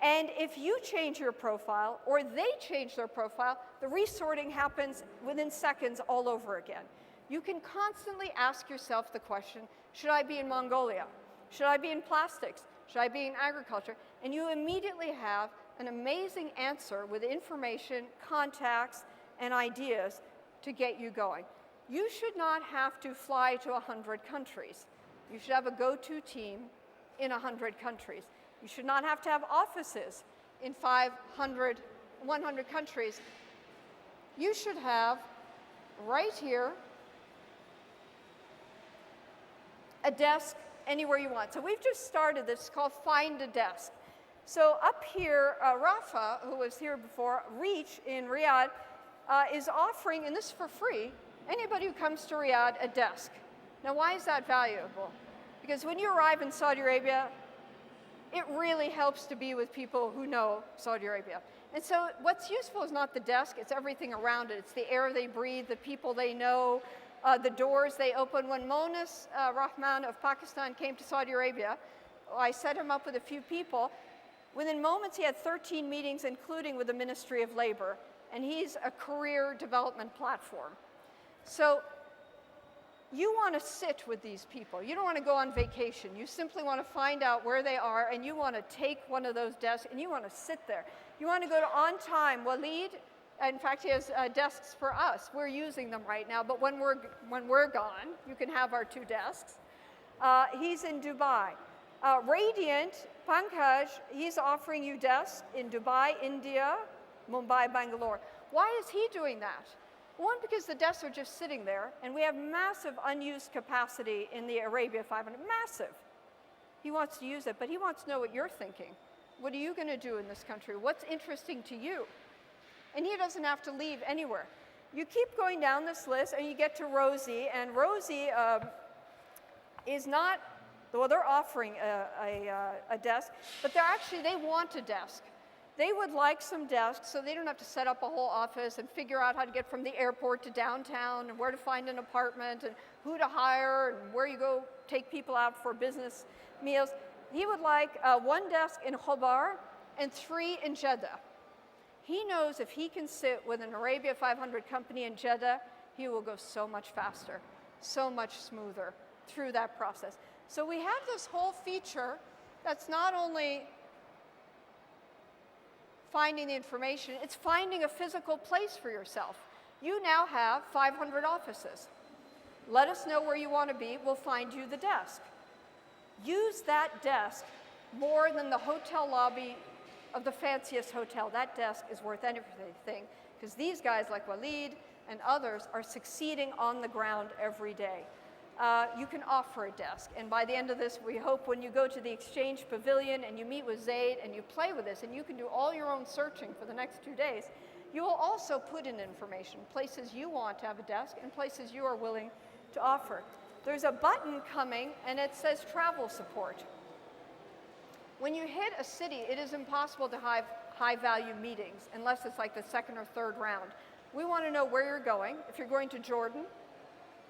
And if you change your profile or they change their profile, the resorting happens within seconds all over again. You can constantly ask yourself the question, should I be in Mongolia? Should I be in plastics? Should I be in agriculture? And you immediately have an amazing answer with information, contacts, and ideas to get you going. You should not have to fly to 100 countries. You should have a go-to team in 100 countries. You should not have to have offices in 100 countries. You should have, right here, a desk anywhere you want. So we've just started this, it's called Find a Desk. So up here, Rafa, who was here before, Reach in Riyadh, is offering, and this is for free, anybody who comes to Riyadh a desk. Now why is that valuable? Because when you arrive in Saudi Arabia, it really helps to be with people who know Saudi Arabia. And so what's useful is not the desk, it's everything around it. It's the air they breathe, the people they know, the doors they open. When Monas Rahman of Pakistan came to Saudi Arabia, I set him up with a few people. Within moments, he had 13 meetings, including with the Ministry of Labor, and he's a career development platform. So you want to sit with these people. You don't want to go on vacation. You simply want to find out where they are, and you want to take one of those desks, and you want to sit there. You want to go to On Time. Walid, in fact, he has desks for us. We're using them right now, but when we're gone, you can have our 2 desks. He's in Dubai. Radiant, Pankaj, he's offering you desks in Dubai, India, Mumbai, Bangalore. Why is he doing that? One, because the desks are just sitting there, and we have massive unused capacity in the Arabia500, massive. He wants to use it, but he wants to know what you're thinking. What are you going to do in this country? What's interesting to you? And he doesn't have to leave anywhere. You keep going down this list, and you get to Rosie, and Rosie is not, well, they're offering a desk, but they want a desk. They would like some desks so they don't have to set up a whole office and figure out how to get from the airport to downtown and where to find an apartment and who to hire and where you go take people out for business meals. He would like 1 desk in Khobar and 3 in Jeddah. He knows if he can sit with an Arabia500 company in Jeddah, he will go so much faster, so much smoother through that process. So we have this whole feature that's not only finding the information, it's finding a physical place for yourself. You now have 500 offices. Let us know where you want to be, we'll find you the desk. Use that desk more than the hotel lobby of the fanciest hotel. That desk is worth anything, because these guys like Walid and others are succeeding on the ground every day. You can offer a desk, and by the end of this, we hope when you go to the XChange Pavilion and you meet with Zaid and you play with this, and you can do all your own searching for the next 2 days, you will also put in information, places you want to have a desk and places you are willing to offer. There's a button coming, and it says travel support. When you hit a city, it is impossible to have high-value meetings unless it's like the 2nd or 3rd round. We want to know where you're going. If you're going to Jordan,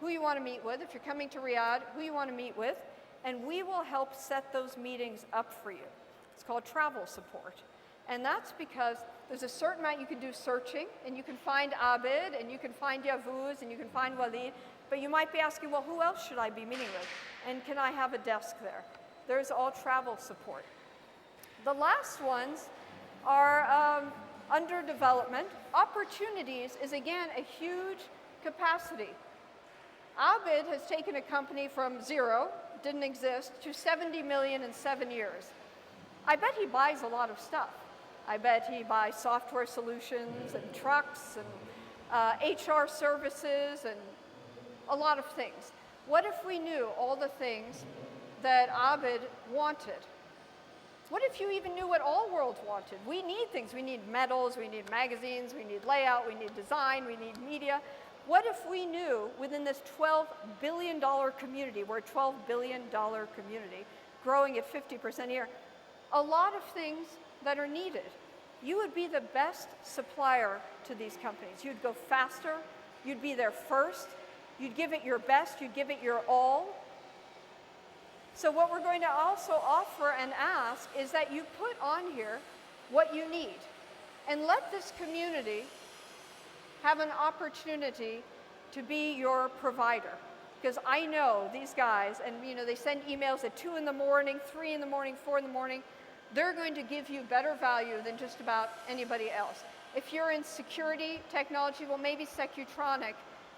who you want to meet with. If you're coming to Riyadh, who you want to meet with. And we will help set those meetings up for you. It's called travel support. And that's because there's a certain amount you can do searching, and you can find Abid, and you can find Yavuz, and you can find Walid, but you might be asking, well, who else should I be meeting with? And can I have a desk there? There's all travel support. The last ones are under development. Opportunities is, again, a huge capacity. Abid has taken a company from 0, didn't exist, to 70 million in 7 years. I bet he buys a lot of stuff. I bet he buys software solutions and trucks and HR services and a lot of things. What if we knew all the things that Abid wanted? What if you even knew what AllWorld wanted? We need things. We need metals, we need magazines, we need layout, we need design, we need media. What if we knew within this $12 billion community, we're a $12 billion community, growing at 50% a year, a lot of things that are needed. You would be the best supplier to these companies. You'd go faster, you'd be there first, you'd give it your best, you'd give it your all. So what we're going to also offer and ask is that you put on here what you need and let this community have an opportunity to be your provider. Because I know these guys, and you know, they send emails at 2 in the morning, 3 in the morning, 4 in the morning. They're going to give you better value than just about anybody else. If you're in security technology, well, maybe Secutronic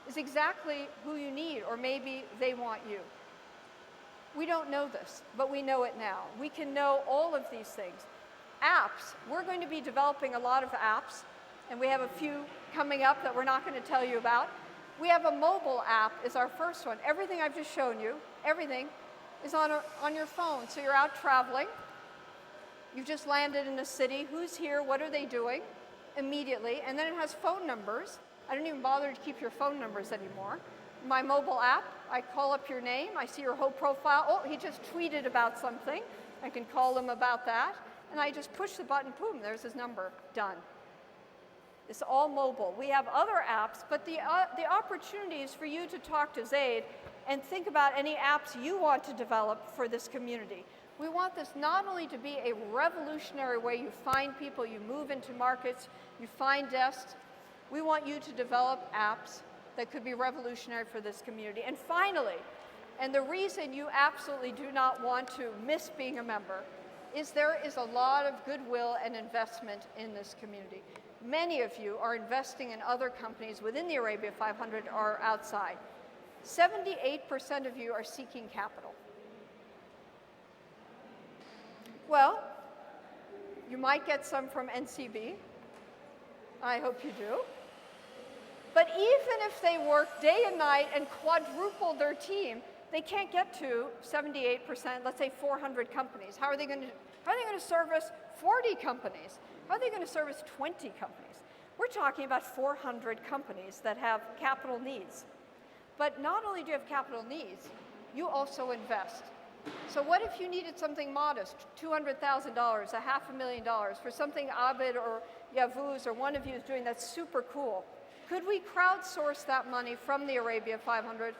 is exactly who you need, or maybe they want you. We don't know this, but we know it now. We can know all of these things. Apps, we're going to be developing a lot of apps, and we have a few coming up that we're not going to tell you about. We have a mobile app is our first one. Everything I've just shown you, everything is on your phone. So you're out traveling, you've just landed in a city, who's here, what are they doing, immediately, and then it has phone numbers. I don't even bother to keep your phone numbers anymore. My mobile app, I call up your name, I see your whole profile. Oh, he just tweeted about something. I can call him about that. And I just push the button, boom, there's his number, done. It's all mobile. We have other apps, but the opportunity is for you to talk to Zaid and think about any apps you want to develop for this community. We want this not only to be a revolutionary way you find people, you move into markets, you find desks. We want you to develop apps that could be revolutionary for this community. And finally, and the reason you absolutely do not want to miss being a member, is there is a lot of goodwill and investment in this community. Many of you are investing in other companies within the Arabia500 or outside. 78% of you are seeking capital. Well, you might get some from NCB. I hope you do. But even if they work day and night and quadruple their team, they can't get to 78%, let's say 400 companies. How are they going to service 40 companies? How are they going to service 20 companies? We're talking about 400 companies that have capital needs. But not only do you have capital needs, you also invest. So what if you needed something modest, $200,000, $500,000 for something Abid or Yavuz or one of you is doing that's super cool? Could we crowdsource that money from the Arabia500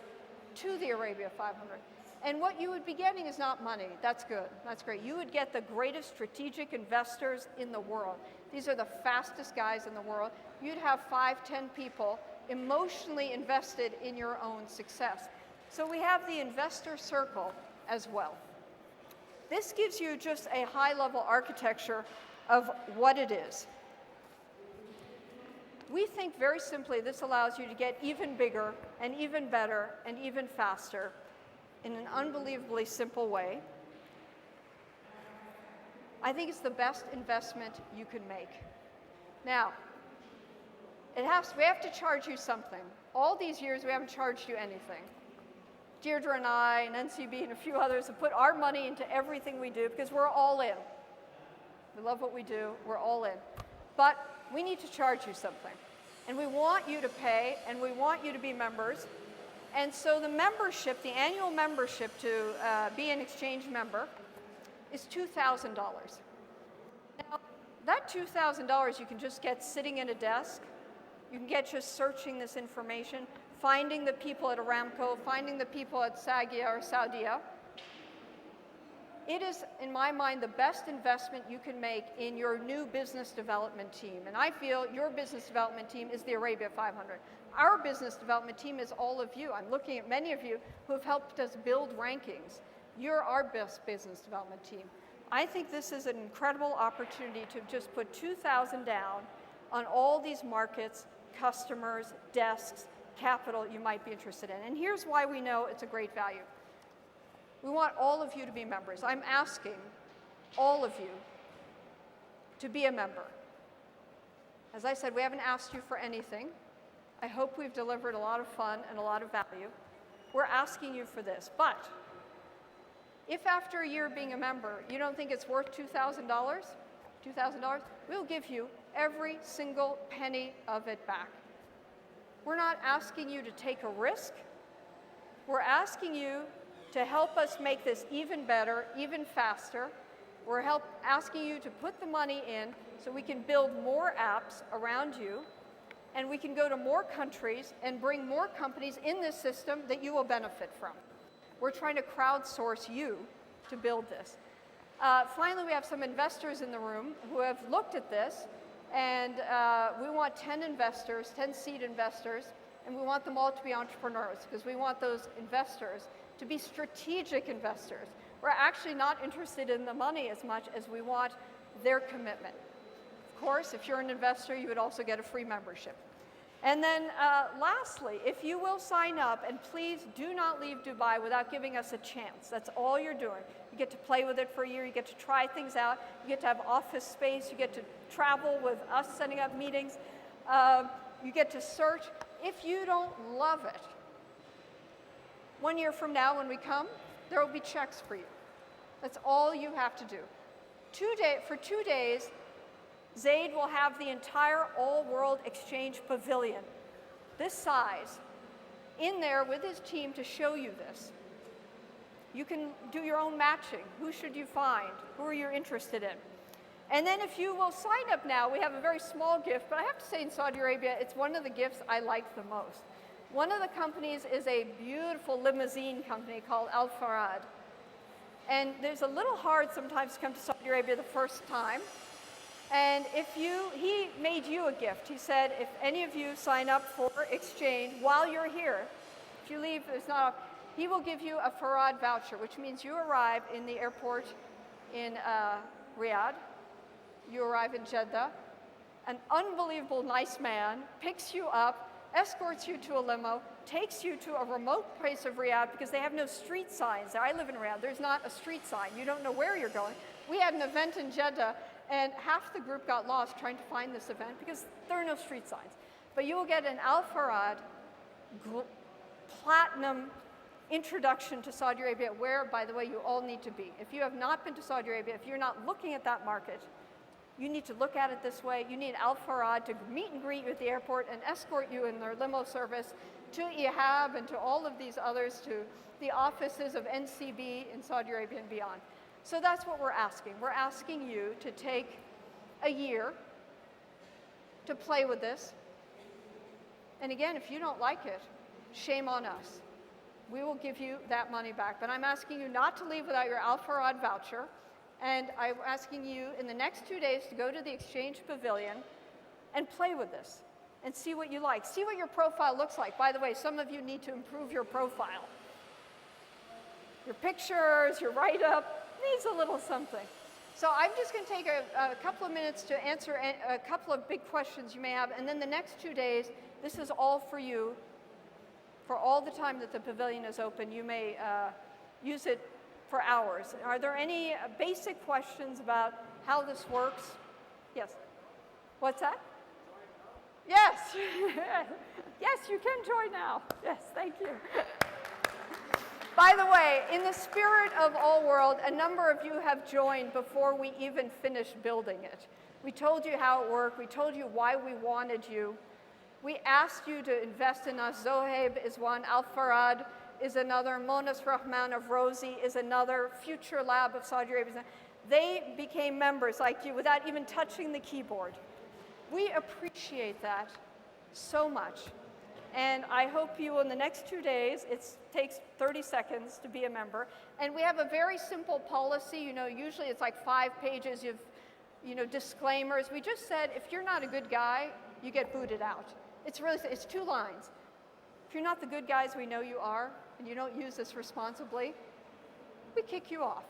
to the Arabia500? And what you would be getting is not money. That's good. That's great. You would get the greatest strategic investors in the world. These are the fastest guys in the world. You'd have 5, 10 people emotionally invested in your own success. So we have the investor circle as well. This gives you just a high-level architecture of what it is. We think very simply this allows you to get even bigger and even better and even faster in an unbelievably simple way. I think it's the best investment you can make. Now, we have to charge you something. All these years, we haven't charged you anything. Deirdre and I and NCB and a few others have put our money into everything we do because we're all in. We love what we do. We're all in. But we need to charge you something. And we want you to pay, and we want you to be members. And so the membership, the annual membership to be an XChange member is $2,000. Now, that $2,000 you can just get sitting at a desk. You can get just searching this information, finding the people at Aramco, finding the people at Sagia or Saudia. It is, in my mind, the best investment you can make in your new business development team. And I feel your business development team is the Arabia500. Our business development team is all of you. I'm looking at many of you who have helped us build rankings. You're our best business development team. I think this is an incredible opportunity to just put $2,000 down on all these markets, customers, desks, capital you might be interested in. And here's why we know it's a great value. We want all of you to be members. I'm asking all of you to be a member. As I said, we haven't asked you for anything. I hope we've delivered a lot of fun and a lot of value. We're asking you for this. But if after a year being a member, you don't think it's worth $2,000, we'll give you every single penny of it back. We're not asking you to take a risk. We're asking you to help us make this even better, even faster. We're asking you to put the money in so we can build more apps around you, and we can go to more countries and bring more companies in this system that you will benefit from. We're trying to crowdsource you to build this. Finally, we have some investors in the room who have looked at this, and we want 10 investors, 10 seed investors, and we want them all to be entrepreneurs, because we want those investors to be strategic investors. We're actually not interested in the money as much as we want their commitment. Of course, if you're an investor, you would also get a free membership. And then lastly, if you will sign up, and please do not leave Dubai without giving us a chance. That's all you're doing. You get to play with it for a year, you get to try things out, you get to have office space, you get to travel with us setting up meetings, you get to search. If you don't love it, 1 year from now when we come, there will be checks for you. That's all you have to do. For 2 days, Zaid will have the entire AllWorld Exchange Pavilion, this size, in there with his team to show you this. You can do your own matching. Who should you find? Who are you interested in? And then if you will sign up now, we have a very small gift, but I have to say in Saudi Arabia, it's one of the gifts I like the most. One of the companies is a beautiful limousine company called Al-Farad. And there's a little hard sometimes to come to Saudi Arabia the first time. And he made you a gift. He said, if any of you sign up for Exchange while you're here, if you leave, he will give you a Farad voucher, which means you arrive in the airport in Riyadh, you arrive in Jeddah, an unbelievable nice man picks you up, escorts you to a limo, takes you to a remote place of Riyadh because they have no street signs there. I live in Riyadh. There's not a street sign. You don't know where you're going. We had an event in Jeddah, and half the group got lost trying to find this event because there are no street signs. But you will get an Al-Farad platinum introduction to Saudi Arabia, where, by the way, you all need to be. If you have not been to Saudi Arabia, if you're not looking at that market, you need to look at it this way. You need Al-Farad to meet and greet you at the airport and escort you in their limo service to EHAB and to all of these others, to the offices of NCB in Saudi Arabia and beyond. So that's what we're asking. We're asking you to take a year to play with this. And again, if you don't like it, shame on us. We will give you that money back. But I'm asking you not to leave without your Al-Farad voucher. And I'm asking you in the next 2 days to go to the Exchange Pavilion and play with this and see what you like. See what your profile looks like. By the way, some of you need to improve your profile. Your pictures, your write-up needs a little something. So I'm just going to take a couple of minutes to answer a couple of big questions you may have. And then the next 2 days, this is all for you. For all the time that the pavilion is open, you may use it for hours. Are there any basic questions about how this works? Yes. What's that? Yes. Yes, you can join now. Yes, thank you. By the way, in the spirit of AllWorld, a number of you have joined before we even finished building it. We told you how it worked. We told you why we wanted you. We asked you to invest in us. Zohaib is one. Al-Farad is another. Monas Rahman of Rosie is another. Future Lab of Saudi Arabia. They became members like you without even touching the keyboard. We appreciate that so much. And I hope you, in the next 2 days, it takes 30 seconds to be a member. And we have a very simple policy. You know, usually it's like 5 pages of, disclaimers. We just said, if you're not a good guy, you get booted out. It's 2 lines. If you're not the good guys we know you are, and you don't use this responsibly, we kick you off.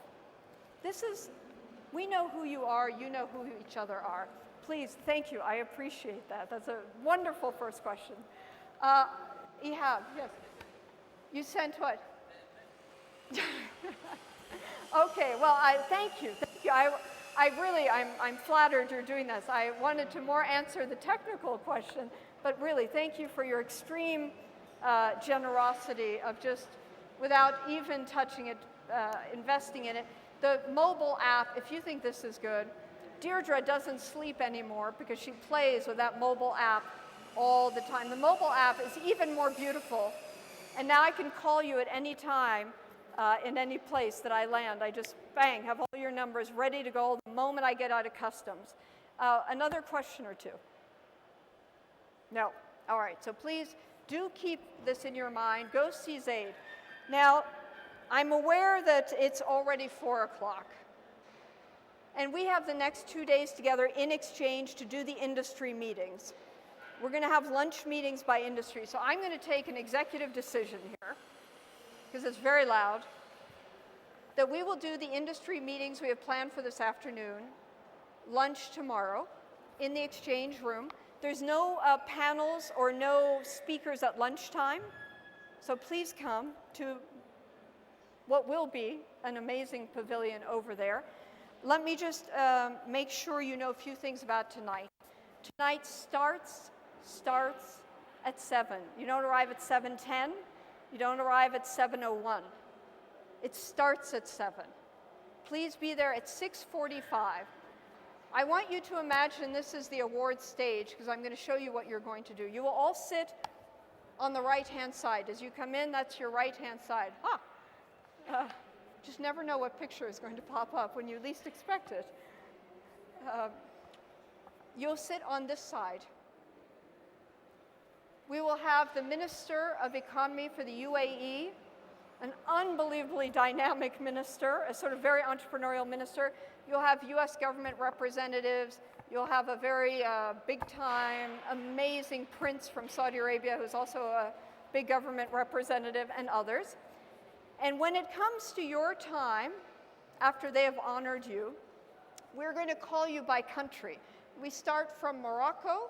We know who you are, you know who each other are. Please, thank you, I appreciate that. That's a wonderful first question. Ehab, yes. You sent what? Okay, well, thank you. I'm flattered you're doing this. I wanted to more answer the technical question, but really, thank you for your extreme generosity of just, without even touching it, investing in it. The mobile app, if you think this is good, Deirdre doesn't sleep anymore because she plays with that mobile app all the time. The mobile app is even more beautiful. And now I can call you at any time in any place that I land. I just, bang, have all your numbers ready to go the moment I get out of customs. Another question or two? No. All right. So please do keep this in your mind. Go see Zaid. Now, I'm aware that it's already 4 o'clock. And we have the next 2 days together in XChange to do the industry meetings. We're going to have lunch meetings by industry. So I'm going to take an executive decision here, because it's very loud, that we will do the industry meetings we have planned for this afternoon, lunch tomorrow, in the XChange room. There's no panels or no speakers at lunchtime. So please come to what will be an amazing pavilion over there. Let me just make sure you know a few things about tonight. Tonight starts at 7. You don't arrive at 7:10. You don't arrive at 7:01. It starts at 7. Please be there at 6:45. I want you to imagine this is the awards stage, because I'm going to show you what you're going to do. You will all sit on the right-hand side. As you come in, that's your right-hand side. Just never know what picture is going to pop up when you least expect it. You'll sit on this side. We will have the Minister of Economy for the UAE, an unbelievably dynamic minister, a sort of very entrepreneurial minister. You'll have US government representatives. You'll have a very big-time, amazing prince from Saudi Arabia who's also a big government representative, and others. And when it comes to your time, after they have honored you, we're going to call you by country. We start from Morocco,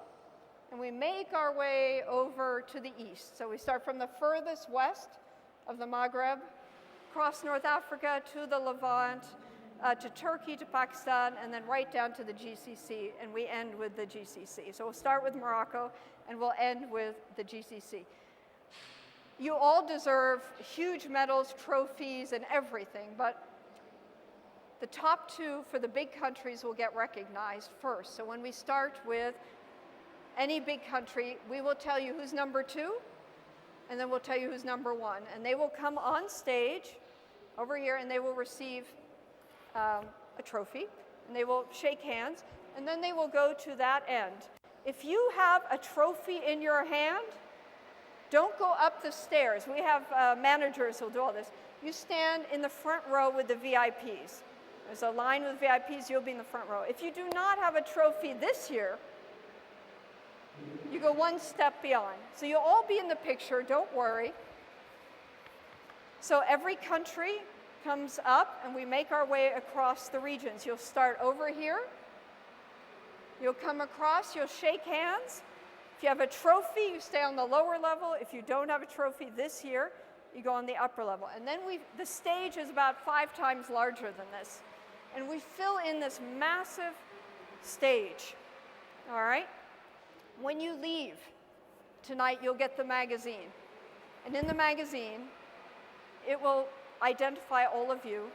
and we make our way over to the east. So we start from the furthest west of the Maghreb, across North Africa to the Levant, to Turkey, to Pakistan, and then right down to the GCC, and we end with the GCC. So we'll start with Morocco, and we'll end with the GCC. You all deserve huge medals, trophies, and everything, but the top 2 for the big countries will get recognized first. So when we start with any big country, we will tell you who's number 2, and then we'll tell you who's number 1. And they will come on stage over here, and they will receive a trophy, and they will shake hands, and then they will go to that end. If you have a trophy in your hand, don't go up the stairs. We have managers who'll do all this. You stand in the front row with the VIPs. There's a line with VIPs, you'll be in the front row. If you do not have a trophy this year, you go one step beyond. So you'll all be in the picture, don't worry. So every country comes up, and we make our way across the regions. You'll start over here. You'll come across, you'll shake hands. If you have a trophy, you stay on the lower level. If you don't have a trophy this year, you go on the upper level. And then the stage is about 5 times larger than this. And we fill in this massive stage, all right? When you leave tonight, you'll get the magazine. And in the magazine, it will identify all of you.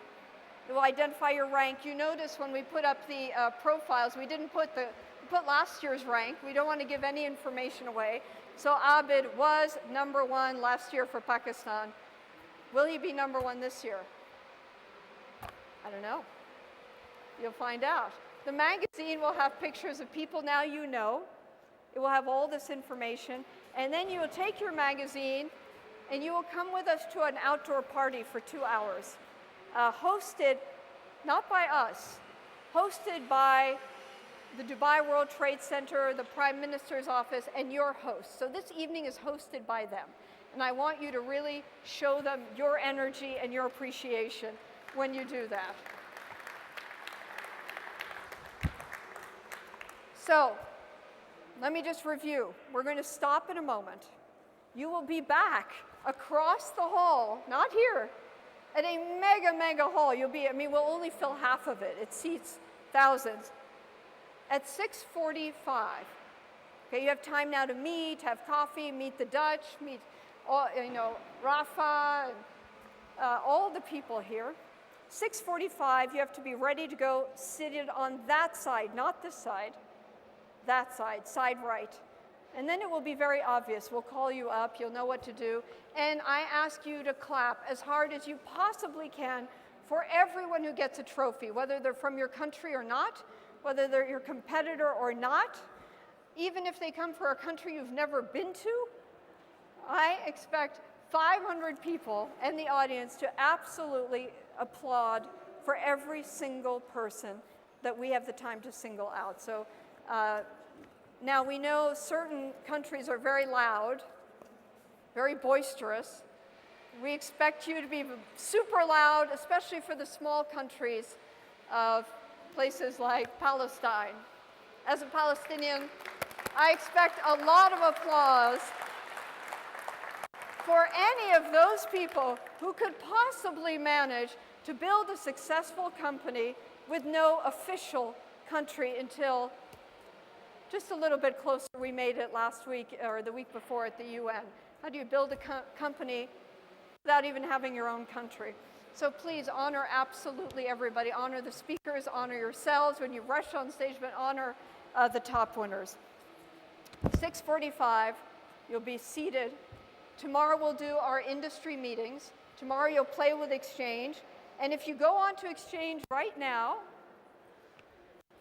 It will identify your rank. You notice when we put up the profiles, we didn't put last year's rank. We don't want to give any information away. So Abid was number 1 last year for Pakistan. Will he be number 1 this year? I don't know. You'll find out. The magazine will have pictures of people now you know. It will have all this information. And then you will take your magazine, and you will come with us to an outdoor party for 2 hours, hosted not by us, hosted by the Dubai World Trade Center, the Prime Minister's office, and your hosts. So this evening is hosted by them. And I want you to really show them your energy and your appreciation when you do that. So let me just review. We're going to stop in a moment. You will be back across the hall, not here, at a mega hall. We'll only fill half of it. It seats thousands. At 6:45, okay, you have time now to meet, have coffee, meet the Dutch, meet all, Rafa, and, all the people here. 6:45, you have to be ready to go, seated on that side, not this side, that side right. And then it will be very obvious. We'll call you up, you'll know what to do. And I ask you to clap as hard as you possibly can for everyone who gets a trophy, whether they're from your country or not, whether they're your competitor or not, even if they come from a country you've never been to. I expect 500 people in the audience to absolutely applaud for every single person that we have the time to single out. So now we know certain countries are very loud, very boisterous. We expect you to be super loud, especially for the small countries of places like Palestine. As a Palestinian, I expect a lot of applause for any of those people who could possibly manage to build a successful company with no official country until just a little bit closer. We made it last week or the week before at the UN. How do you build a company without even having your own country? So please honor absolutely everybody. Honor the speakers, honor yourselves when you rush on stage, but honor the top winners. 6:45, you'll be seated. Tomorrow we'll do our industry meetings. Tomorrow you'll play with XChange. And if you go on to XChange right now,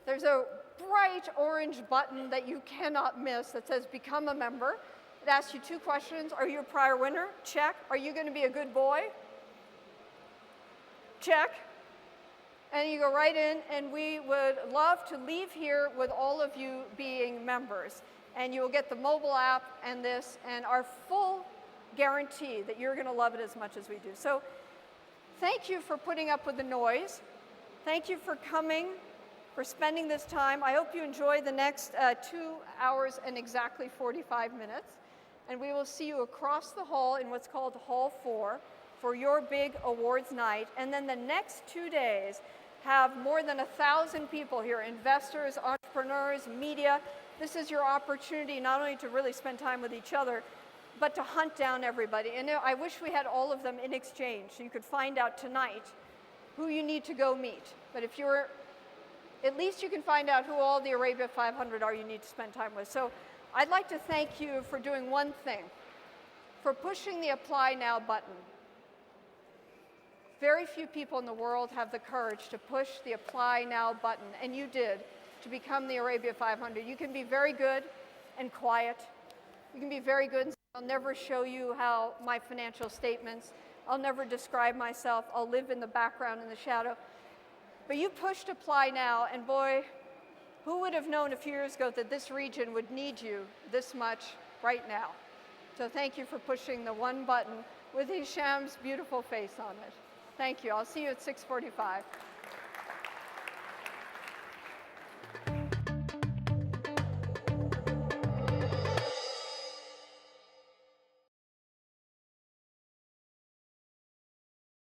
there's a bright orange button that you cannot miss that says Become a Member. It asks you two questions. Are you a prior winner? Check. Are you going to be a good boy? Check. And you go right in, and we would love to leave here with all of you being members. And you will get the mobile app and this, and our full guarantee that you're going to love it as much as we do. So thank you for putting up with the noise. Thank you for coming, for spending this time. I hope you enjoy the next 2 hours and exactly 45 minutes. And we will see you across the hall in what's called Hall 4 for your big awards night. And then the next 2 days have more than 1,000 people here, investors, entrepreneurs, media. This is your opportunity not only to really spend time with each other, but to hunt down everybody. And I wish we had all of them in XChange so you could find out tonight who you need to go meet. But if you're, at least you can find out who all the Arabia500 are you need to spend time with. So I'd like to thank you for doing one thing, for pushing the Apply Now button. Very few people in the world have the courage to push the Apply Now button, and you did, to become the Arabia500. You can be very good and quiet. You can be very good and say, I'll never show you how my financial statements, I'll never describe myself, I'll live in the background in the shadow. But you pushed Apply Now, and boy, who would have known a few years ago that this region would need you this much right now? So thank you for pushing the one button with Hisham's beautiful face on it. Thank you. I'll see you at 6:45.